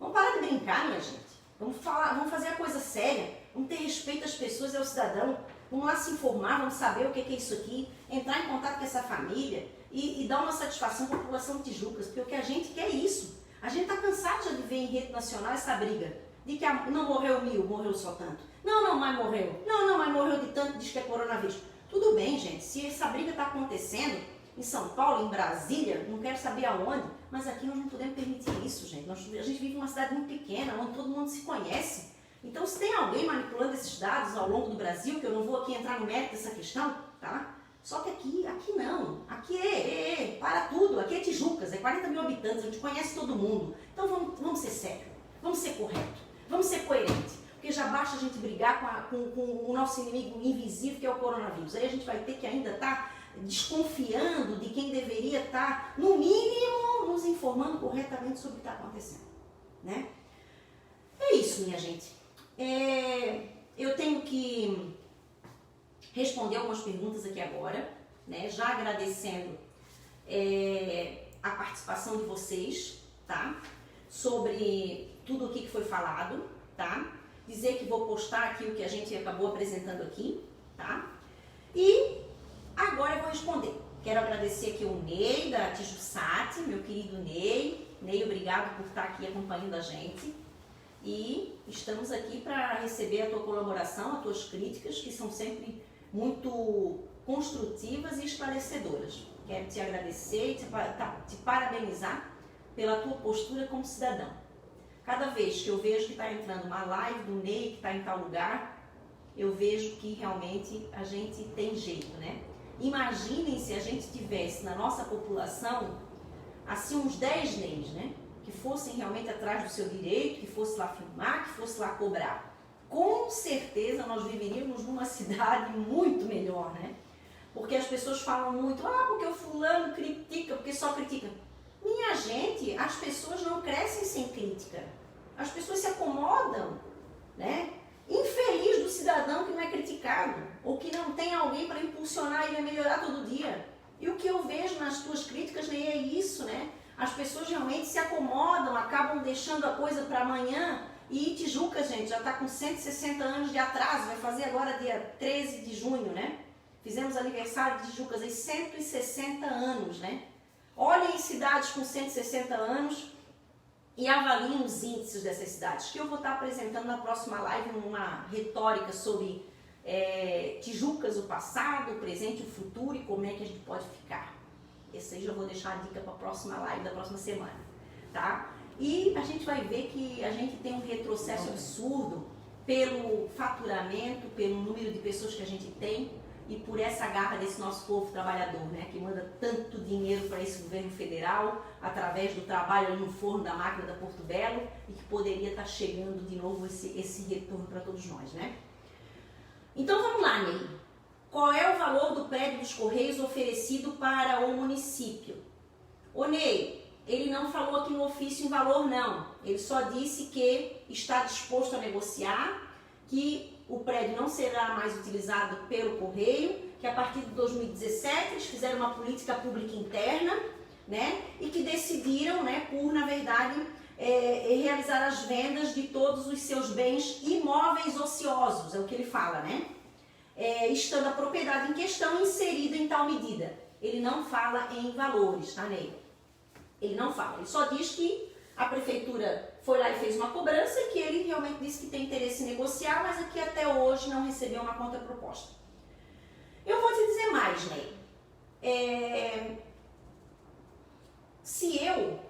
vamos parar de brincar, minha gente. Vamos falar, vamos fazer a coisa séria, vamos ter respeito às pessoas e ao cidadão, vamos lá se informar, vamos saber o que é isso aqui, entrar em contato com essa família e dar uma satisfação para a população de Tijucas, porque o que a gente quer é isso. A gente está cansado já de ver em rede nacional essa briga, de que não morreu 1000, morreu só tanto. Não, mas morreu. Não, mas morreu de tanto, diz que é coronavírus. Tudo bem, gente, se essa briga está acontecendo em São Paulo, em Brasília, não quero saber aonde, mas aqui nós não podemos permitir isso, gente. A gente vive em uma cidade muito pequena, onde todo mundo se conhece. Então, se tem alguém manipulando esses dados ao longo do Brasil, que eu não vou aqui entrar no mérito dessa questão, tá? Só que aqui não. Aqui para tudo. Aqui é Tijucas, é 40 mil habitantes, a gente conhece todo mundo. Então, vamos ser sérios, vamos ser corretos, vamos ser coerentes. Porque já basta a gente brigar com o nosso inimigo invisível, que é o coronavírus. Aí a gente vai ter que ainda estar desconfiando de quem deveria estar, no mínimo, nos informando corretamente sobre o que está acontecendo, né? É isso, minha gente. Eu tenho que responder algumas perguntas aqui agora, né? Já agradecendo a participação de vocês, tá? Sobre tudo o que foi falado, tá? Dizer que vou postar aqui o que a gente acabou apresentando aqui, tá? E agora eu vou responder. Quero agradecer aqui o Ney da Tijussat, meu querido Ney. Ney, obrigado por estar aqui acompanhando a gente. E estamos aqui para receber a tua colaboração, as tuas críticas, que são sempre muito construtivas e esclarecedoras. Quero te agradecer e te parabenizar pela tua postura como cidadão. Cada vez que eu vejo que está entrando uma live do Ney, que está em tal lugar, eu vejo que realmente a gente tem jeito, né? Imaginem se a gente tivesse na nossa população, assim, uns 10 Neys, né? Que fossem realmente atrás do seu direito, que fosse lá filmar, que fosse lá cobrar. Com certeza nós viveríamos numa cidade muito melhor, né? Porque as pessoas falam muito, porque o fulano critica, porque só critica. Minha gente, as pessoas não crescem sem crítica. As pessoas se acomodam, né? Infeliz do cidadão que não é criticado, ou que não tem alguém para impulsionar ele a melhorar todo dia. E o que eu vejo nas tuas críticas, né, é isso, né? As pessoas realmente se acomodam, acabam deixando a coisa para amanhã. E Tijuca, gente, já está com 160 anos de atraso, vai fazer agora dia 13 de junho, né? Fizemos aniversário de Tijucas aí 160 anos, né? Olhem cidades com 160 anos e avaliem os índices dessas cidades, que eu vou estar apresentando na próxima live uma retórica sobre Tijucas, o passado, o presente, o futuro e como é que a gente pode ficar. Esse aí já vou deixar a dica para a próxima live da próxima semana, tá? E a gente vai ver que a gente tem um retrocesso absurdo pelo faturamento, pelo número de pessoas que a gente tem, e por essa garra desse nosso povo trabalhador, né, que manda tanto dinheiro para esse governo federal, através do trabalho ali no forno da máquina da Porto Belo, e que poderia estar chegando de novo esse retorno para todos nós, né? Então vamos lá, Ney. Qual é o valor do prédio dos Correios oferecido para o município? Ô Ney, ele não falou aqui no ofício em valor não, ele só disse que está disposto a negociar, que o prédio não será mais utilizado pelo Correio, que a partir de 2017 eles fizeram uma política pública interna, né, e que decidiram, né, por, na verdade, realizar as vendas de todos os seus bens imóveis ociosos, é o que ele fala, né, estando a propriedade em questão inserida em tal medida. Ele não fala em valores, tá, Ney? Ele não fala, ele só diz que a prefeitura foi lá e fez uma cobrança e que ele realmente disse que tem interesse em negociar, mas aqui até hoje não recebeu uma contraproposta. Eu vou te dizer mais, Ney. Se eu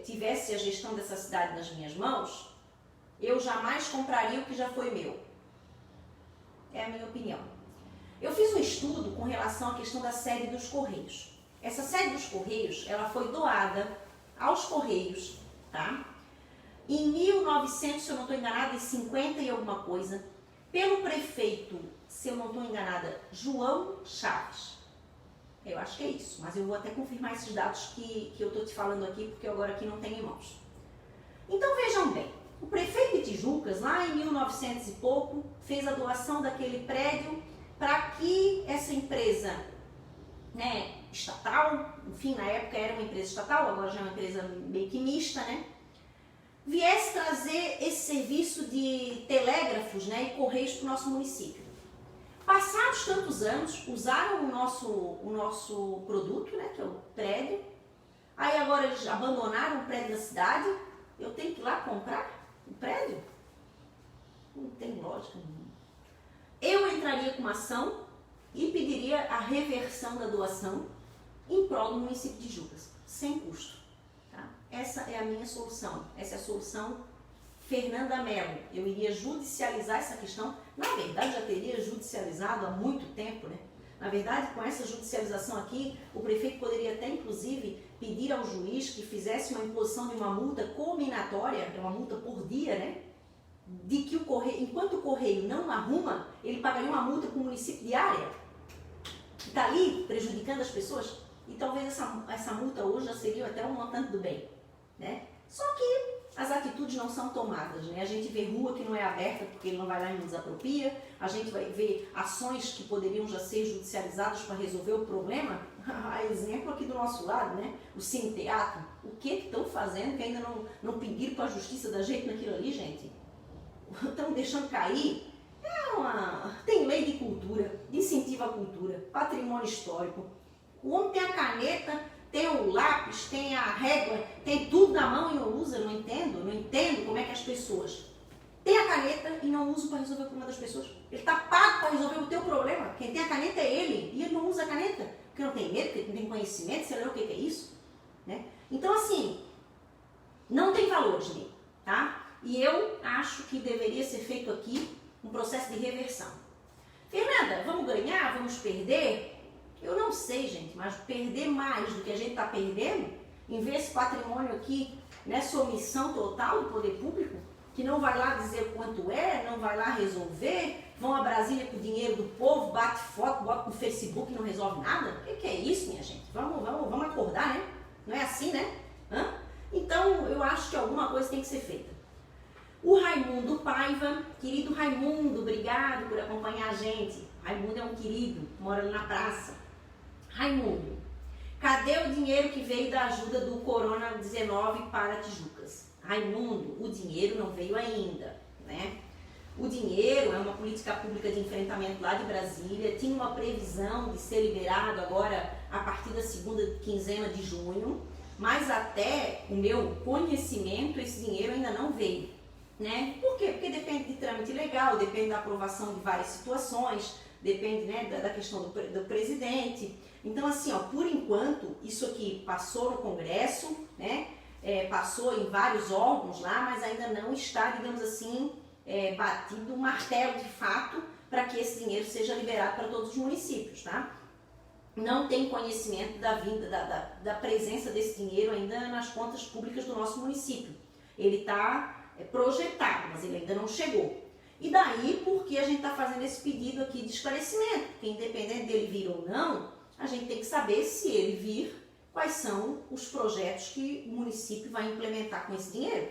tivesse a gestão dessa cidade nas minhas mãos, eu jamais compraria o que já foi meu. É a minha opinião. Eu fiz um estudo com relação à questão da sede dos Correios. Essa sede dos Correios, ela foi doada aos Correios, tá? Em 1900, se eu não estou enganada, em 50 e alguma coisa, pelo prefeito, se eu não estou enganada, João Chaves. Eu acho que é isso, mas eu vou até confirmar esses dados que eu estou te falando aqui, porque eu agora aqui não tenho em mãos. Então vejam bem, o prefeito de Tijucas, lá em 1900 e pouco, fez a doação daquele prédio para que essa empresa, né, estatal, enfim, na época era uma empresa estatal, agora já é uma empresa meio que mista, né, viesse trazer esse serviço de telégrafos, né, e correios para o nosso município. Passados tantos anos, usaram o nosso produto, né, que é o prédio. Aí agora eles abandonaram o prédio da cidade. Eu tenho que ir lá comprar o prédio? Não tem lógica nenhuma. Eu entraria com uma ação e pediria a reversão da doação em prol do município de Jucas, sem custo. Tá? Essa é a minha solução. Essa é a solução Fernanda Mello. Eu iria judicializar essa questão. Na verdade, já teria judicializado há muito tempo, né? Na verdade, com essa judicialização aqui, o prefeito poderia até, inclusive, pedir ao juiz que fizesse uma imposição de uma multa cominatória, que é uma multa por dia, né? De que o correio, enquanto o correio não arruma, ele pagaria uma multa para o município diária. Está ali prejudicando as pessoas. E talvez essa multa hoje já seria até um montante do bem, né? Só que as atitudes não são tomadas, né? A gente vê rua que não é aberta porque ele não vai lá e não desapropria, a gente vai ver ações que poderiam já ser judicializadas para resolver o problema. A exemplo aqui do nosso lado, né? O Cine Teatro, o que estão fazendo que ainda não pediram para a justiça dar jeito naquilo ali, gente? Estão deixando cair. Tem lei de cultura, de incentivo à cultura, patrimônio histórico. O homem tem a caneta, tem o lápis, tem a régua, tem tudo na mão e não usa. Não entendo como é que as pessoas têm a caneta e não usam para resolver o problema das pessoas. Ele está pago para resolver o teu problema. Quem tem a caneta é ele e ele não usa a caneta, porque não tem medo, porque não tem conhecimento, sei lá o que é isso, né? Então assim, não tem valor de mim, tá? E eu acho que deveria ser feito aqui um processo de reversão. Fernanda, vamos ganhar? Vamos perder? Eu não sei, gente, mas perder mais do que a gente está perdendo, em ver esse patrimônio aqui, nessa omissão total do poder público, que não vai lá dizer quanto é, não vai lá resolver, vão a Brasília com o dinheiro do povo, bate foto, bota no Facebook e não resolve nada? O que é isso, minha gente? Vamos acordar, né? Não é assim, né? Então, eu acho que alguma coisa tem que ser feita. O Raimundo Paiva, querido Raimundo, obrigado por acompanhar a gente. Raimundo é um querido, mora ali na praça. Raimundo, cadê o dinheiro que veio da ajuda do Corona-19 para Tijucas? Raimundo, o dinheiro não veio ainda, né? O dinheiro é uma política pública de enfrentamento lá de Brasília, tinha uma previsão de ser liberado agora a partir da segunda quinzena de junho, mas até o meu conhecimento esse dinheiro ainda não veio, né? Por quê? Porque depende de trâmite legal, depende da aprovação de várias situações, depende, né, da questão do presidente. Então assim, ó, por enquanto isso aqui passou no Congresso, né? Passou em vários órgãos lá, mas ainda não está, digamos assim, batido um martelo de fato para que esse dinheiro seja liberado para todos os municípios, tá? Não tem conhecimento da vinda, da presença desse dinheiro ainda nas contas públicas do nosso município. Ele está projetado, mas ele ainda não chegou. E daí, porque a gente está fazendo esse pedido aqui de esclarecimento, porque independente dele vir ou não, a gente tem que saber, se ele vir, quais são os projetos que o município vai implementar com esse dinheiro.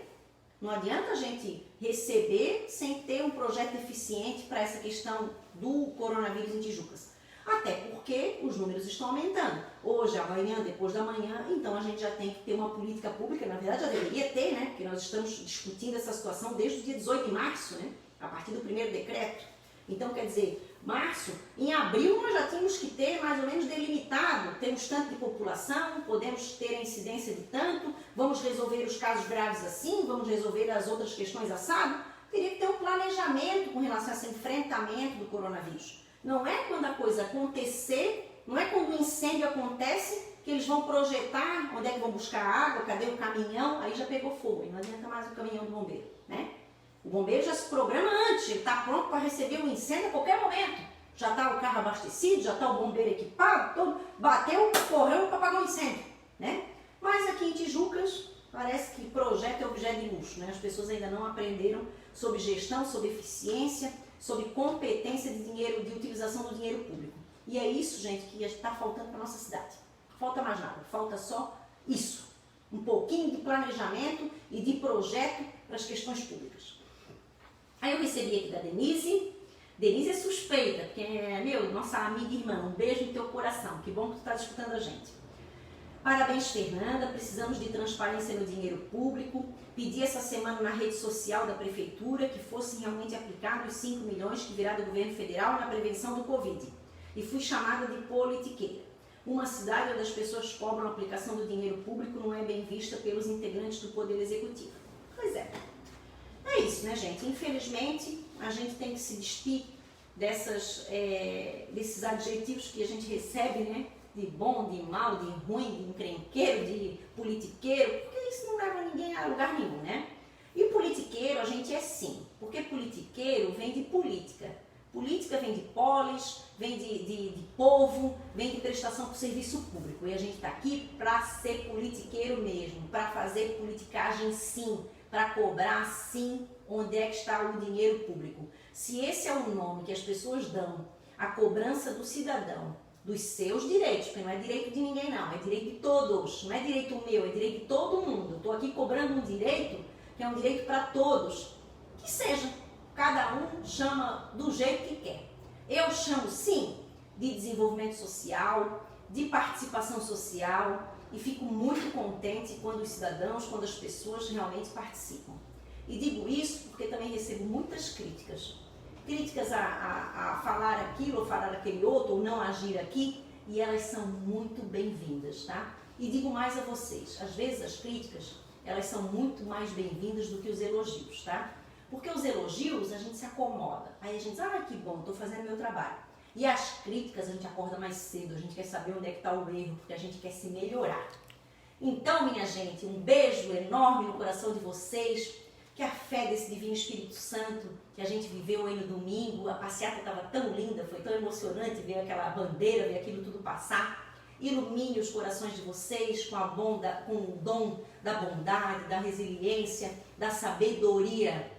Não adianta a gente receber sem ter um projeto eficiente para essa questão do coronavírus em Tijucas. Até porque os números estão aumentando. Hoje, amanhã, depois da manhã, então a gente já tem que ter uma política pública, na verdade já deveria ter, né? Porque nós estamos discutindo essa situação desde o dia 18 de março, né? A partir do primeiro decreto. Então, quer dizer, março, em abril nós já tínhamos que ter mais ou menos delimitado, temos tanto de população, podemos ter a incidência de tanto, vamos resolver os casos graves assim, vamos resolver as outras questões assado. Teria que ter um planejamento com relação a esse enfrentamento do coronavírus. Não é quando a coisa acontecer, não é quando o incêndio acontece que eles vão projetar onde é que vão buscar água, cadê o caminhão, aí já pegou fogo, aí não adianta mais o caminhão do bombeiro, né? O bombeiro já se programa antes, ele está pronto para receber um incêndio a qualquer momento. Já está o carro abastecido, já está o bombeiro equipado, todo, bateu, correu para apagar o incêndio, né? Mas aqui em Tijucas, parece que projeto é objeto de luxo, né? As pessoas ainda não aprenderam sobre gestão, sobre eficiência, sobre competência de dinheiro, de utilização do dinheiro público. E é isso, gente, que está faltando para a nossa cidade. Falta mais nada, falta só isso. Um pouquinho de planejamento e de projeto para as questões públicas. Aí eu recebi aqui da Denise. Denise é suspeita, porque é, nossa amiga e irmã, um beijo no teu coração. Que bom que tu está escutando a gente. Parabéns, Fernanda. Precisamos de transparência no dinheiro público. Pedi essa semana na rede social da prefeitura que fossem realmente aplicados os 5 milhões que virá do governo federal na prevenção do Covid. E fui chamada de politiqueira. Uma cidade onde as pessoas cobram a aplicação do dinheiro público não é bem vista pelos integrantes do Poder Executivo. Pois é. É isso, né, gente? Infelizmente, a gente tem que se despir desses adjetivos que a gente recebe, né? De bom, de mal, de ruim, de encrenqueiro, de politiqueiro, porque isso não leva ninguém a lugar nenhum, né? E politiqueiro a gente é sim, porque politiqueiro vem de política. Política vem de polis, vem de povo, vem de prestação por serviço público. E a gente está aqui para ser politiqueiro mesmo, para fazer politicagem sim, para cobrar sim onde é que está o dinheiro público. Se esse é o nome que as pessoas dão à cobrança do cidadão, dos seus direitos, porque não é direito de ninguém não, é direito de todos, não é direito meu, é direito de todo mundo. Estou aqui cobrando um direito que é um direito para todos, que seja, cada um chama do jeito que quer. Eu chamo sim de desenvolvimento social, de participação social e fico muito contente quando os cidadãos, quando as pessoas realmente participam. E digo isso porque também recebo muitas críticas. Críticas a falar aquilo, ou falar aquele outro, ou não agir aqui, e elas são muito bem-vindas, tá? E digo mais a vocês, às vezes as críticas, elas são muito mais bem-vindas do que os elogios, tá? Porque os elogios a gente se acomoda, aí a gente diz, que bom, estou fazendo meu trabalho. E as críticas a gente acorda mais cedo, a gente quer saber onde é que está o erro, porque a gente quer se melhorar. Então, minha gente, um beijo enorme no coração de vocês, que a fé desse Divino Espírito Santo que a gente viveu aí no domingo, a passeata estava tão linda, foi tão emocionante ver aquela bandeira, ver aquilo tudo passar. Ilumine os corações de vocês com o dom da bondade, da resiliência, da sabedoria.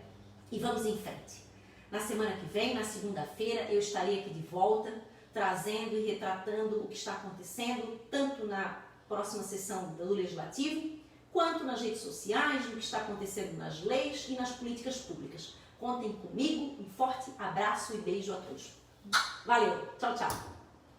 E vamos em frente. Na semana que vem, na segunda-feira, eu estarei aqui de volta, trazendo e retratando o que está acontecendo, tanto na próxima sessão do Legislativo, quanto nas redes sociais, no que está acontecendo nas leis e nas políticas públicas. Contem comigo, um forte abraço e beijo a todos. Valeu, tchau, tchau.